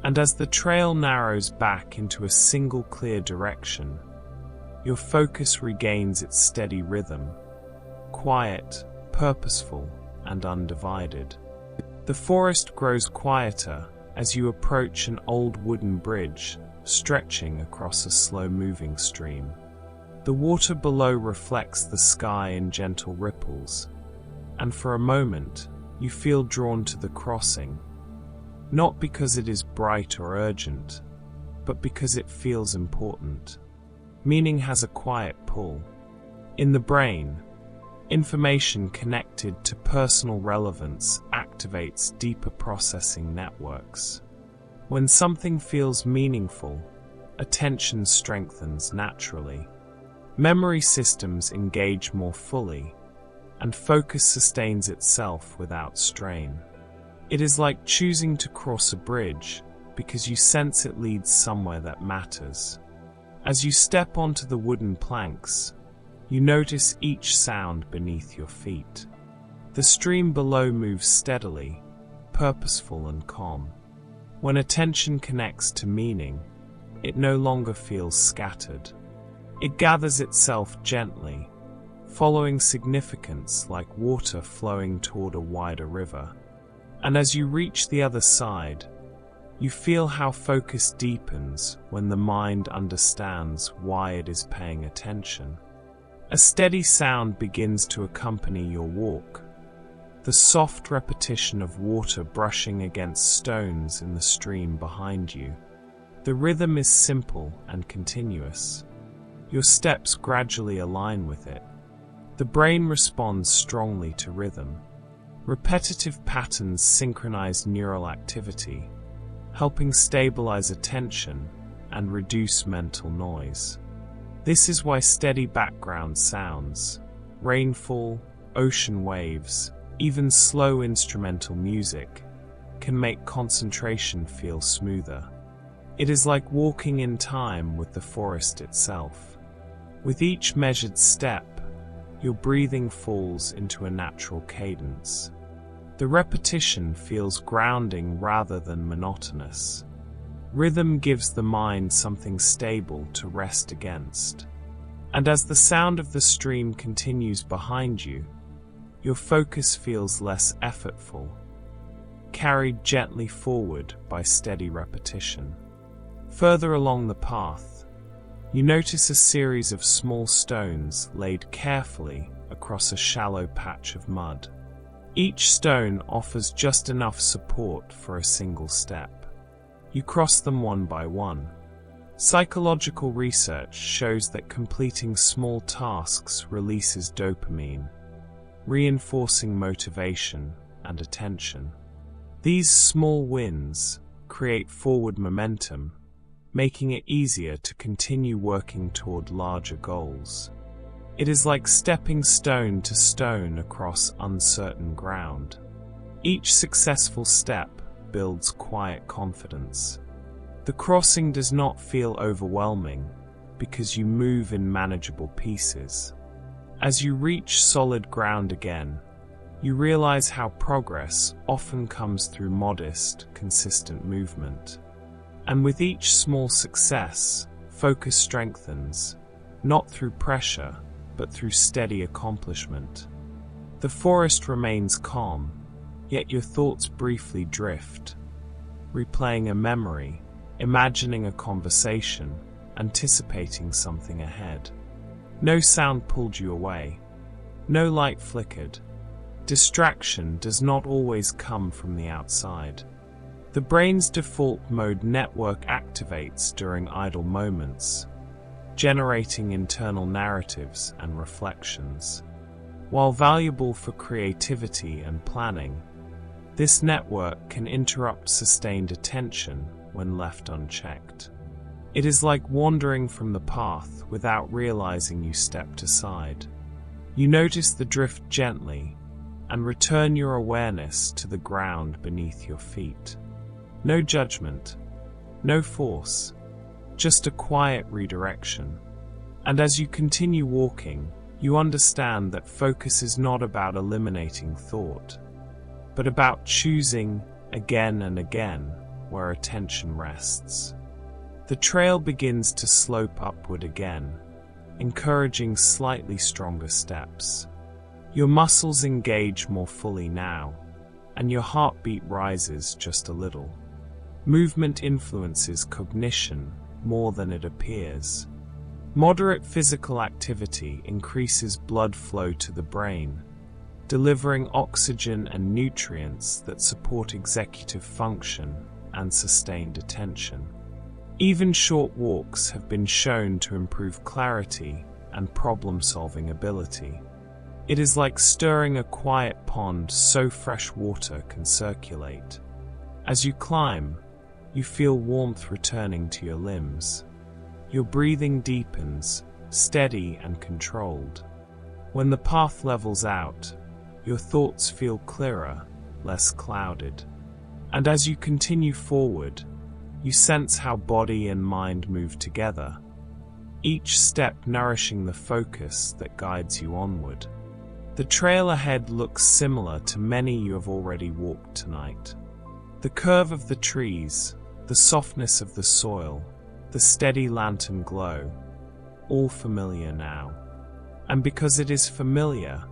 [SPEAKER 1] And as the trail narrows back into a single clear direction, your focus regains its steady rhythm, quiet, purposeful, and undivided. The forest grows quieter as you approach an old wooden bridge stretching across a slow-moving stream. The water below reflects the sky in gentle ripples, and for a moment you feel drawn to the crossing, not because it is bright or urgent, but because it feels important. Meaning has a quiet pull. In the brain, information connected to personal relevance activates deeper processing networks. When something feels meaningful, attention strengthens naturally. Memory systems engage more fully, and focus sustains itself without strain. It is like choosing to cross a bridge because you sense it leads somewhere that matters. As you step onto the wooden planks, you notice each sound beneath your feet. The stream below moves steadily, purposeful and calm. When attention connects to meaning, it no longer feels scattered. It gathers itself gently, following significance like water flowing toward a wider river. And as you reach the other side, you feel how focus deepens when the mind understands why it is paying attention. A steady sound begins to accompany your walk, the soft repetition of water brushing against stones in the stream behind you. The rhythm is simple and continuous. Your steps gradually align with it. The brain responds strongly to rhythm. Repetitive patterns synchronize neural activity, helping stabilize attention and reduce mental noise. This is why steady background sounds, rainfall, ocean waves, even slow instrumental music, can make concentration feel smoother. It is like walking in time with the forest itself. With each measured step, your breathing falls into a natural cadence. The repetition feels grounding rather than monotonous. Rhythm gives the mind something stable to rest against. And as the sound of the stream continues behind you, your focus feels less effortful, carried gently forward by steady repetition. Further along the path, you notice a series of small stones laid carefully across a shallow patch of mud. Each stone offers just enough support for a single step. You cross them one by one. Psychological research shows that completing small tasks releases dopamine, reinforcing motivation and attention. These small wins create forward momentum, making it easier to continue working toward larger goals. It is like stepping stone to stone across uncertain ground. Each successful step builds quiet confidence. The crossing does not feel overwhelming because you move in manageable pieces. As you reach solid ground again, you realize how progress often comes through modest, consistent movement. And with each small success, focus strengthens, not through pressure, but through steady accomplishment. The forest remains calm, yet your thoughts briefly drift, replaying a memory, imagining a conversation, anticipating something ahead. No sound pulled you away. No light flickered. Distraction does not always come from the outside. The brain's default mode network activates during idle moments, generating internal narratives and reflections. While valuable for creativity and planning, this network can interrupt sustained attention when left unchecked. It is like wandering from the path without realizing you stepped aside. You notice the drift gently and return your awareness to the ground beneath your feet. No judgment, no force, just a quiet redirection. And as you continue walking, you understand that focus is not about eliminating thought, but about choosing again and again where attention rests. The trail begins to slope upward again, encouraging slightly stronger steps. Your muscles engage more fully now, and your heartbeat rises just a little. Movement influences cognition more than it appears. Moderate physical activity increases blood flow to the brain, delivering oxygen and nutrients that support executive function and sustained attention. Even short walks have been shown to improve clarity and problem-solving ability. It is like stirring a quiet pond so fresh water can circulate. As you climb, you feel warmth returning to your limbs. Your breathing deepens, steady and controlled. When the path levels out, your thoughts feel clearer, less clouded. And as you continue forward, you sense how body and mind move together, each step nourishing the focus that guides you onward. The trail ahead looks similar to many you have already walked tonight. The curve of the trees, the softness of the soil, the steady lantern glow, all familiar now. And because it is familiar,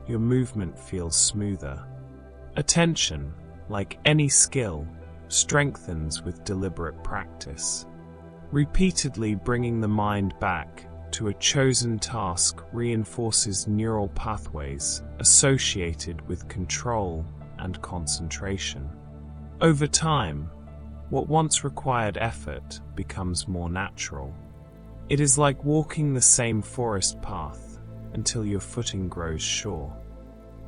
[SPEAKER 1] your movement feels smoother. Attention, like any skill, strengthens with deliberate practice. Repeatedly bringing the mind back to a chosen task reinforces neural pathways associated with control and concentration. Over time, what once required effort becomes more natural. It is like walking the same forest path until your footing grows sure.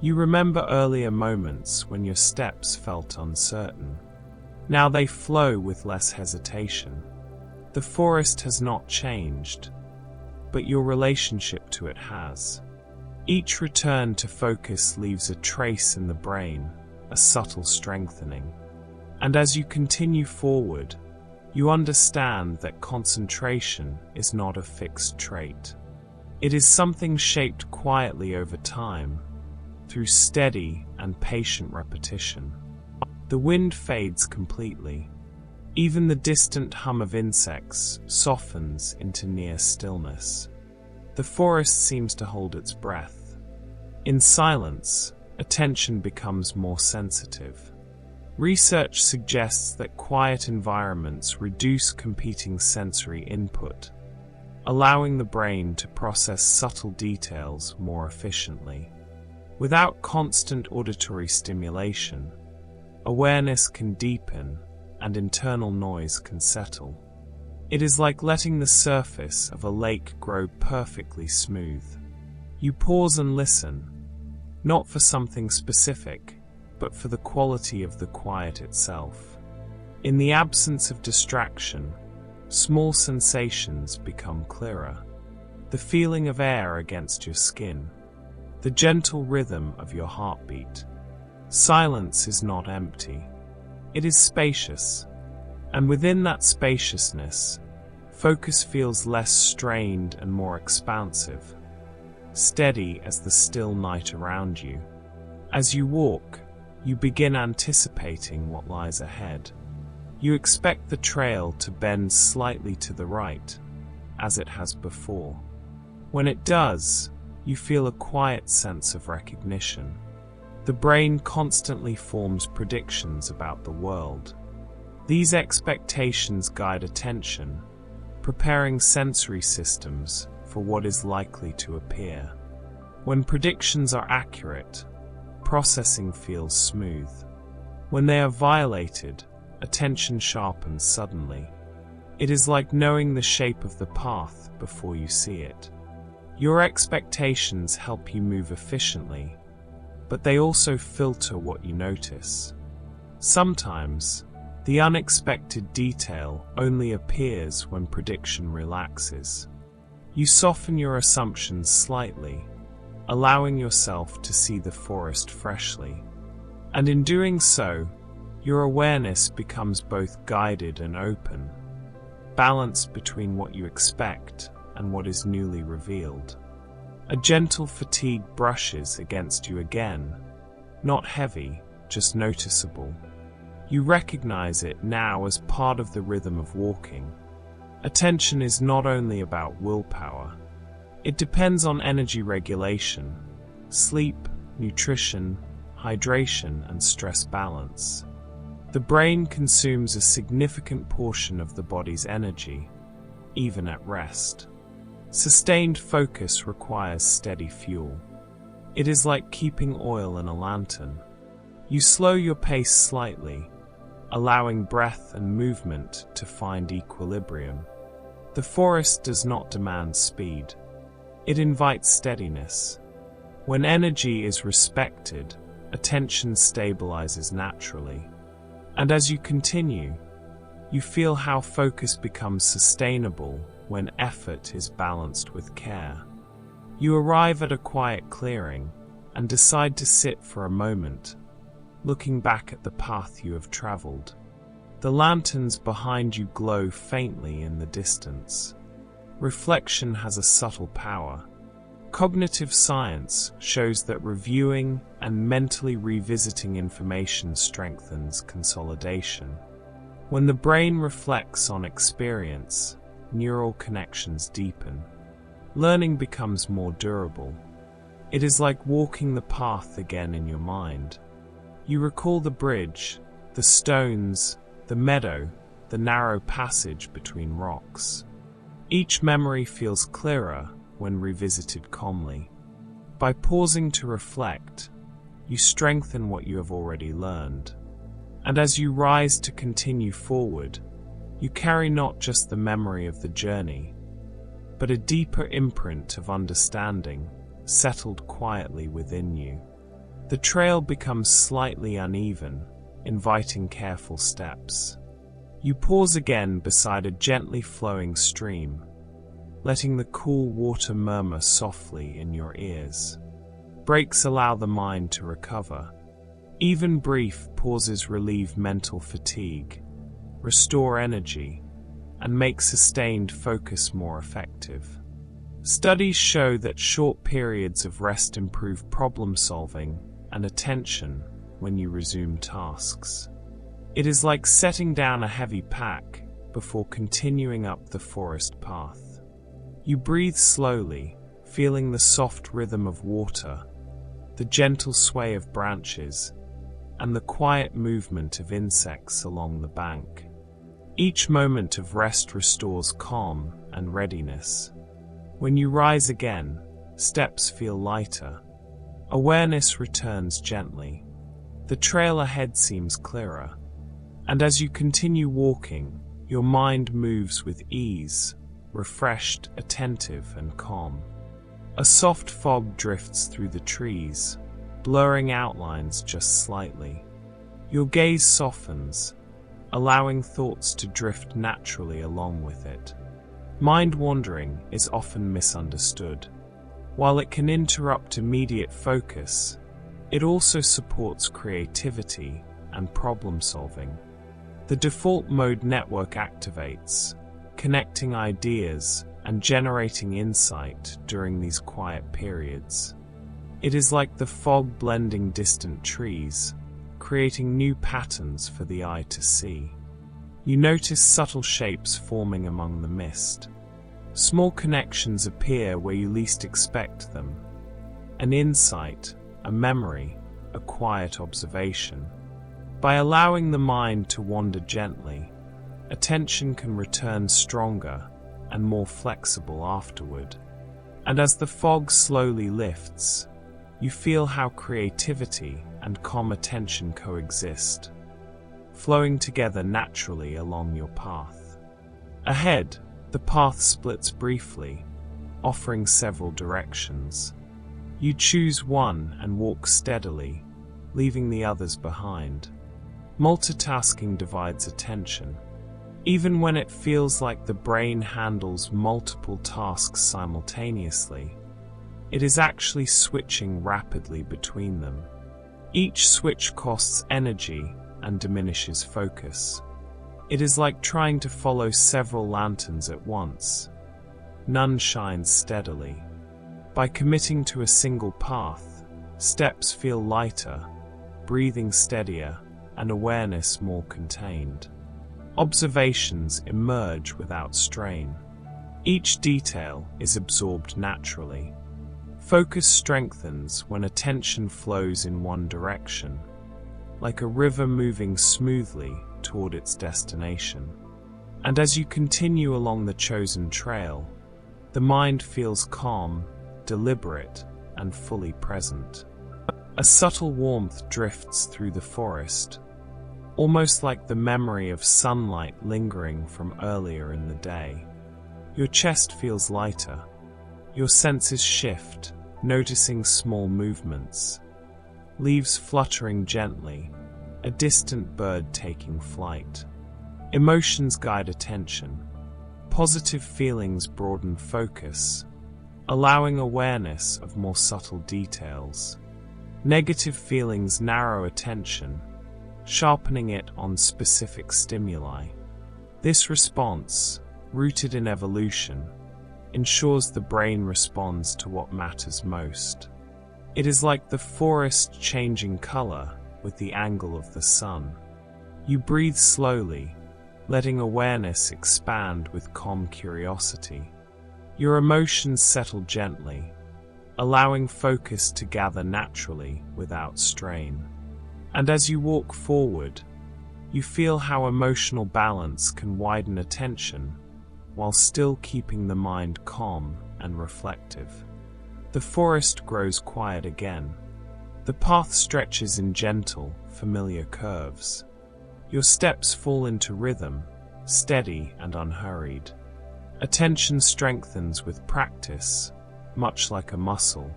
[SPEAKER 1] You remember earlier moments when your steps felt uncertain. Now they flow with less hesitation. The forest has not changed, but your relationship to it has. Each return to focus leaves a trace in the brain, a subtle strengthening. And as you continue forward, you understand that concentration is not a fixed trait. It is something shaped quietly over time, through steady and patient repetition. The wind fades completely. Even the distant hum of insects softens into near stillness. The forest seems to hold its breath. In silence, attention becomes more sensitive. Research suggests that quiet environments reduce competing sensory input, allowing the brain to process subtle details more efficiently. Without constant auditory stimulation, awareness can deepen and internal noise can settle. It is like letting the surface of a lake grow perfectly smooth. You pause and listen, not for something specific, but for the quality of the quiet itself. In the absence of distraction, small sensations become clearer. The feeling of air against your skin, the gentle rhythm of your heartbeat. Silence is not empty. It is spacious, and within that spaciousness, focus feels less strained and more expansive, steady as the still night around you. As you walk, you begin anticipating what lies ahead. You expect the trail to bend slightly to the right, as it has before. When it does, you feel a quiet sense of recognition. The brain constantly forms predictions about the world. These expectations guide attention, preparing sensory systems for what is likely to appear. When predictions are accurate, processing feels smooth. When they are violated, attention sharpens suddenly. It is like knowing the shape of the path before you see it. Your expectations help you move efficiently, but they also filter what you notice. Sometimes, the unexpected detail only appears when prediction relaxes. You soften your assumptions slightly, allowing yourself to see the forest freshly. And in doing so, your awareness becomes both guided and open, balanced between what you expect and what is newly revealed. A gentle fatigue brushes against you again, not heavy, just noticeable. You recognize it now as part of the rhythm of walking. Attention is not only about willpower. It depends on energy regulation, sleep, nutrition, hydration, and stress balance. The brain consumes a significant portion of the body's energy, even at rest. Sustained focus requires steady fuel. It is like keeping oil in a lantern. You slow your pace slightly, allowing breath and movement to find equilibrium. The forest does not demand speed. It invites steadiness. When energy is respected, attention stabilizes naturally. And as you continue, you feel how focus becomes sustainable when effort is balanced with care. You arrive at a quiet clearing and decide to sit for a moment, looking back at the path you have traveled. The lanterns behind you glow faintly in the distance. Reflection has a subtle power. Cognitive science shows that reviewing and mentally revisiting information strengthens consolidation. When the brain reflects on experience, neural connections deepen. Learning becomes more durable. It is like walking the path again in your mind. You recall the bridge, the stones, the meadow, the narrow passage between rocks. Each memory feels clearer when revisited calmly. By pausing to reflect, you strengthen what you have already learned. And as you rise to continue forward, you carry not just the memory of the journey, but a deeper imprint of understanding settled quietly within you. The trail becomes slightly uneven, inviting careful steps. You pause again beside a gently flowing stream, letting the cool water murmur softly in your ears. Breaks allow the mind to recover. Even brief pauses relieve mental fatigue, restore energy, and make sustained focus more effective. Studies show that short periods of rest improve problem solving and attention when you resume tasks. It is like setting down a heavy pack before continuing up the forest path. You breathe slowly, feeling the soft rhythm of water, the gentle sway of branches, and the quiet movement of insects along the bank. Each moment of rest restores calm and readiness. When you rise again, steps feel lighter. Awareness returns gently. The trail ahead seems clearer, and as you continue walking, your mind moves with ease, refreshed, attentive, and calm. A soft fog drifts through the trees, blurring outlines just slightly. Your gaze softens, allowing thoughts to drift naturally along with it. Mind wandering is often misunderstood. While it can interrupt immediate focus, it also supports creativity and problem solving. The default mode network activates, connecting ideas and generating insight during these quiet periods. It is like the fog blending distant trees, creating new patterns for the eye to see. You notice subtle shapes forming among the mist. Small connections appear where you least expect them. An insight, a memory, a quiet observation. By allowing the mind to wander gently, attention can return stronger and more flexible afterward. And as the fog slowly lifts, you feel how creativity and calm attention coexist, flowing together naturally along your path. Ahead, the path splits briefly, offering several directions. You choose one and walk steadily, leaving the others behind. Multitasking divides attention. Even when it feels like the brain handles multiple tasks simultaneously, it is actually switching rapidly between them. Each switch costs energy and diminishes focus. It is like trying to follow several lanterns at once. None shines steadily. By committing to a single path, steps feel lighter, breathing steadier, and awareness more contained. Observations emerge without strain. Each detail is absorbed naturally. Focus strengthens when attention flows in one direction, like a river moving smoothly toward its destination. And as you continue along the chosen trail, the mind feels calm, deliberate, and fully present. A subtle warmth drifts through the forest, almost like the memory of sunlight lingering from earlier in the day. Your chest feels lighter. Your senses shift, noticing small movements. Leaves fluttering gently, a distant bird taking flight. Emotions guide attention. Positive feelings broaden focus, allowing awareness of more subtle details. Negative feelings narrow attention, sharpening it on specific stimuli. This response, rooted in evolution, ensures the brain responds to what matters most. It is like the forest changing color with the angle of the sun. You breathe slowly, letting awareness expand with calm curiosity. Your emotions settle gently, allowing focus to gather naturally without strain. And as you walk forward, you feel how emotional balance can widen attention while still keeping the mind calm and reflective. The forest grows quiet again. The path stretches in gentle, familiar curves. Your steps fall into rhythm, steady and unhurried. Attention strengthens with practice, much like a muscle.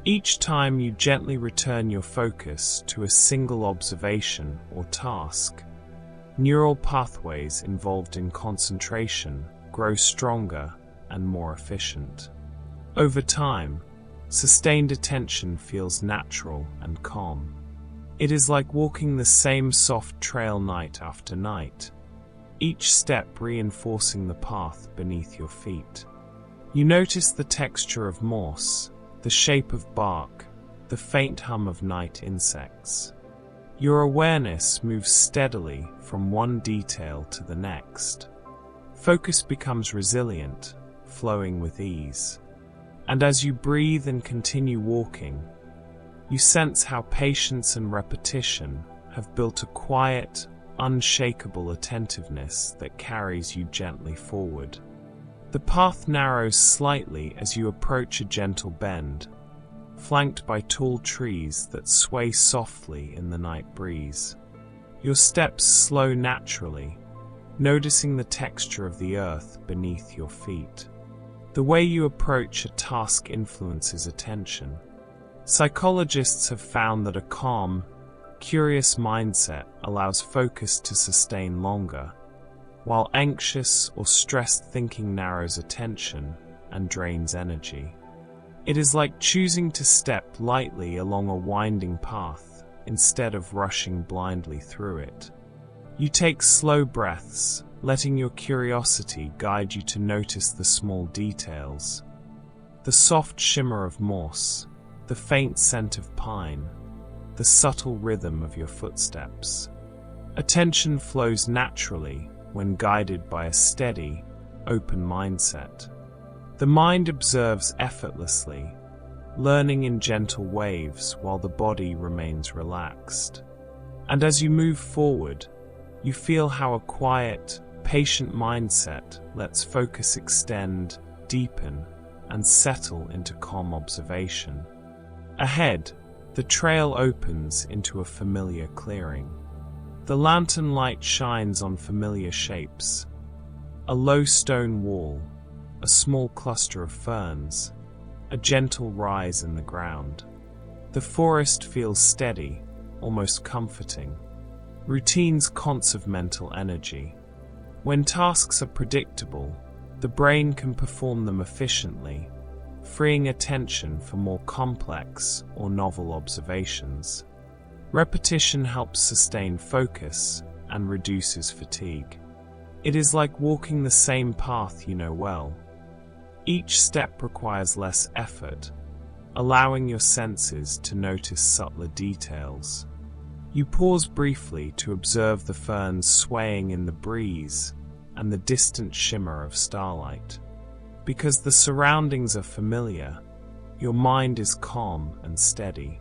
[SPEAKER 1] Each time you gently return your focus to a single observation or task, neural pathways involved in concentration grow stronger and more efficient. Over time, sustained attention feels natural and calm. It is like walking the same soft trail night after night, each step reinforcing the path beneath your feet. You notice the texture of moss, the shape of bark, the faint hum of night insects. Your awareness moves steadily from one detail to the next. Focus becomes resilient, flowing with ease. And as you breathe and continue walking, you sense how patience and repetition have built a quiet, unshakable attentiveness that carries you gently forward. The path narrows slightly as you approach a gentle bend, flanked by tall trees that sway softly in the night breeze. Your steps slow naturally, noticing the texture of the earth beneath your feet. The way you approach a task influences attention. Psychologists have found that a calm, curious mindset allows focus to sustain longer, while anxious or stressed thinking narrows attention and drains energy. It is like choosing to step lightly along a winding path instead of rushing blindly through it. You take slow breaths, letting your curiosity guide you to notice the small details. The soft shimmer of moss, the faint scent of pine, the subtle rhythm of your footsteps. Attention flows naturally when guided by a steady, open mindset. The mind observes effortlessly, learning in gentle waves while the body remains relaxed. And as you move forward, you feel how a quiet, patient mindset lets focus extend, deepen, and settle into calm observation. Ahead, the trail opens into a familiar clearing. The lantern light shines on familiar shapes. A low stone wall, a small cluster of ferns, a gentle rise in the ground. The forest feels steady, almost comforting. Routines conserve mental energy. When tasks are predictable, the brain can perform them efficiently, freeing attention for more complex or novel observations. Repetition helps sustain focus and reduces fatigue. It is like walking the same path you know well. Each step requires less effort, allowing your senses to notice subtler details. You pause briefly to observe the ferns swaying in the breeze and the distant shimmer of starlight. Because the surroundings are familiar, your mind is calm and steady.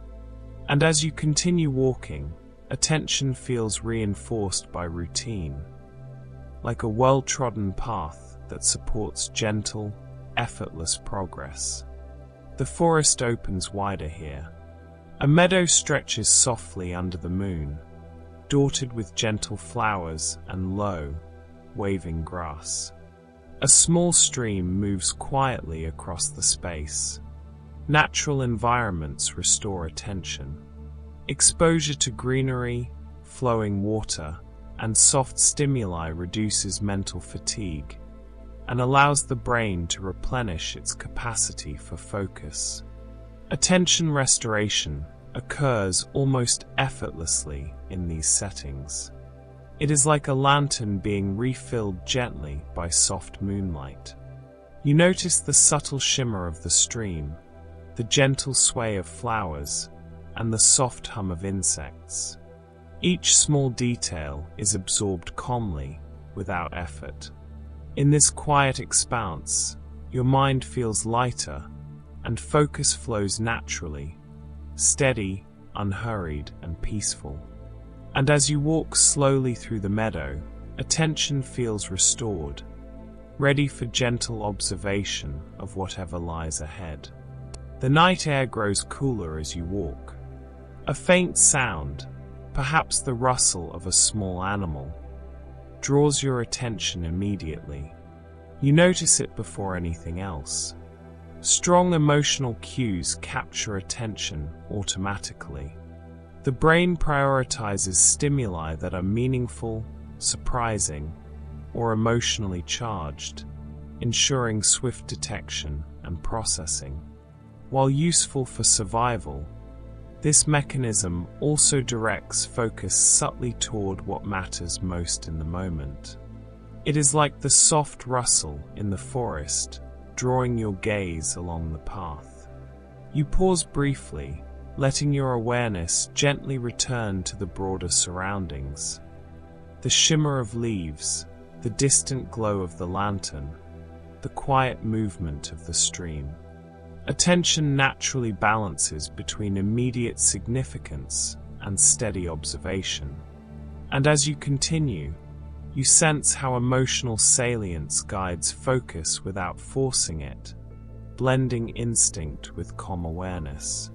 [SPEAKER 1] And as you continue walking, attention feels reinforced by routine, like a well-trodden path that supports gentle, effortless progress. The forest opens wider here. A meadow stretches softly under the moon, dotted with gentle flowers and low, waving grass. A small stream moves quietly across the space. Natural environments restore attention. Exposure to greenery, flowing water, and soft stimuli reduces mental fatigue and allows the brain to replenish its capacity for focus. Attention restoration occurs almost effortlessly in these settings. It is like a lantern being refilled gently by soft moonlight. You notice the subtle shimmer of the stream, the gentle sway of flowers, and the soft hum of insects. Each small detail is absorbed calmly, without effort. In this quiet expanse, your mind feels lighter, and focus flows naturally, steady, unhurried, and peaceful. And as you walk slowly through the meadow, attention feels restored, ready for gentle observation of whatever lies ahead. The night air grows cooler as you walk. A faint sound, perhaps the rustle of a small animal, draws your attention immediately. You notice it before anything else. Strong emotional cues capture attention automatically. The brain prioritizes stimuli that are meaningful, surprising, or emotionally charged, ensuring swift detection and processing. While useful for survival, this mechanism also directs focus subtly toward what matters most in the moment. It is like the soft rustle in the forest, drawing your gaze along the path. You pause briefly, letting your awareness gently return to the broader surroundings. The shimmer of leaves, the distant glow of the lantern, the quiet movement of the stream. Attention naturally balances between immediate significance and steady observation. And as you continue, you sense how emotional salience guides focus without forcing it. blending instinct with calm awareness.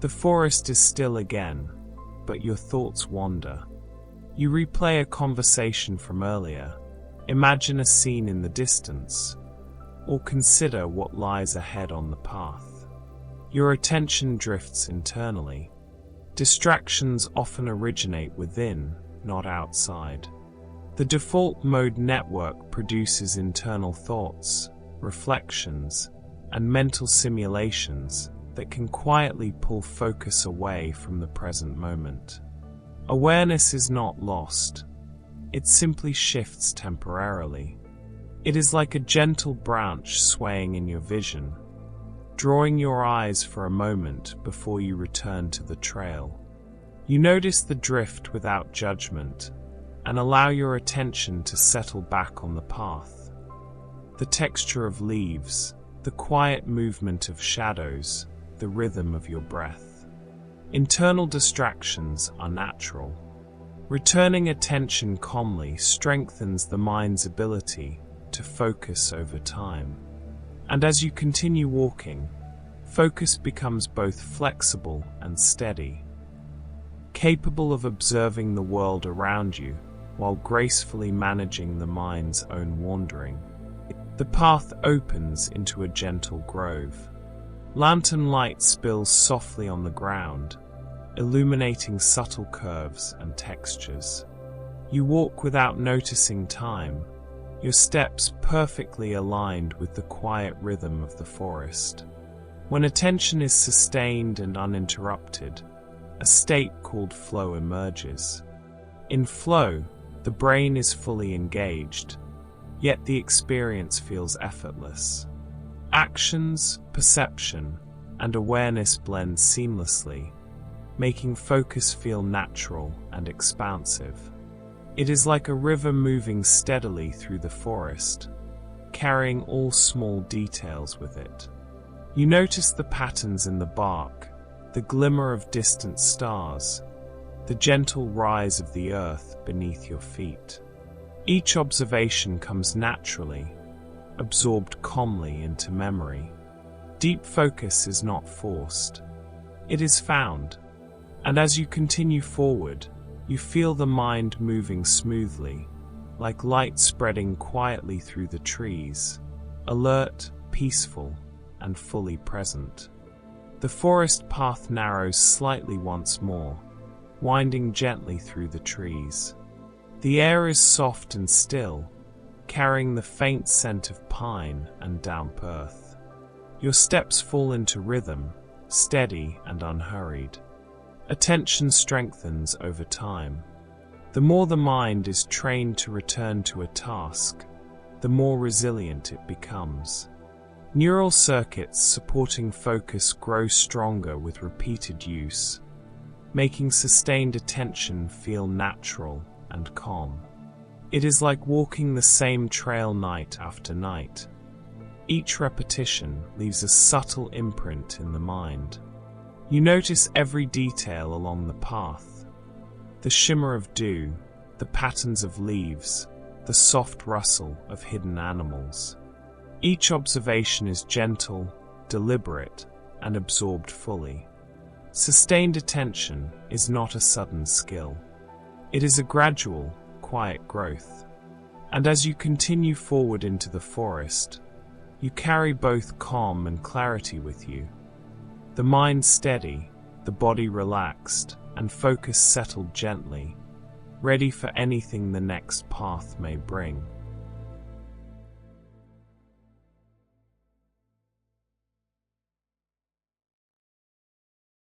[SPEAKER 1] The forest is still again, but your thoughts wander. You replay a conversation from earlier, imagine a scene in the distance, or consider what lies ahead on the path. Your attention drifts internally. Distractions often originate within, not outside. The default mode network produces internal thoughts, reflections, and mental simulations that can quietly pull focus away from the present moment. Awareness is not lost. It simply shifts temporarily. It is like a gentle branch swaying in your vision, drawing your eyes for a moment before you return to the trail. You notice the drift without judgment and allow your attention to settle back on the path. The texture of leaves, the quiet movement of shadows, the rhythm of your breath. Internal distractions are natural. Returning attention calmly strengthens the mind's ability to focus over time. And as you continue walking, focus becomes both flexible and steady, capable of observing the world around you while gracefully managing the mind's own wandering. The path opens into a gentle grove. Lantern light spills softly on the ground, illuminating subtle curves and textures. You walk without noticing time, your steps perfectly aligned with the quiet rhythm of the forest. When attention is sustained and uninterrupted, a state called flow emerges. In flow, the brain is fully engaged, yet the experience feels effortless. Actions, perception, and awareness blend seamlessly, making focus feel natural and expansive. It is like a river moving steadily through the forest, carrying all small details with it. You notice the patterns in the bark, the glimmer of distant stars, the gentle rise of the earth beneath your feet. Each observation comes naturally, absorbed calmly into memory. Deep focus is not forced. It is found, and as you continue forward, you feel the mind moving smoothly, like light spreading quietly through the trees, alert, peaceful, and fully present. The forest path narrows slightly once more, winding gently through the trees. The air is soft and still, carrying the faint scent of pine and damp earth. Your steps fall into rhythm, steady and unhurried. Attention strengthens over time. The more the mind is trained to return to a task, the more resilient it becomes. Neural circuits supporting focus grow stronger with repeated use, making sustained attention feel natural and calm. It is like walking the same trail night after night. Each repetition leaves a subtle imprint in the mind. You notice every detail along the path: the shimmer of dew, the patterns of leaves, the soft rustle of hidden animals. Each observation is gentle, deliberate, and absorbed fully. Sustained attention is not a sudden skill. It is a gradual, quiet growth. And as you continue forward into the forest, you carry both calm and clarity with you. The mind steady, the body relaxed, and focus settled gently, ready for anything the next path may bring.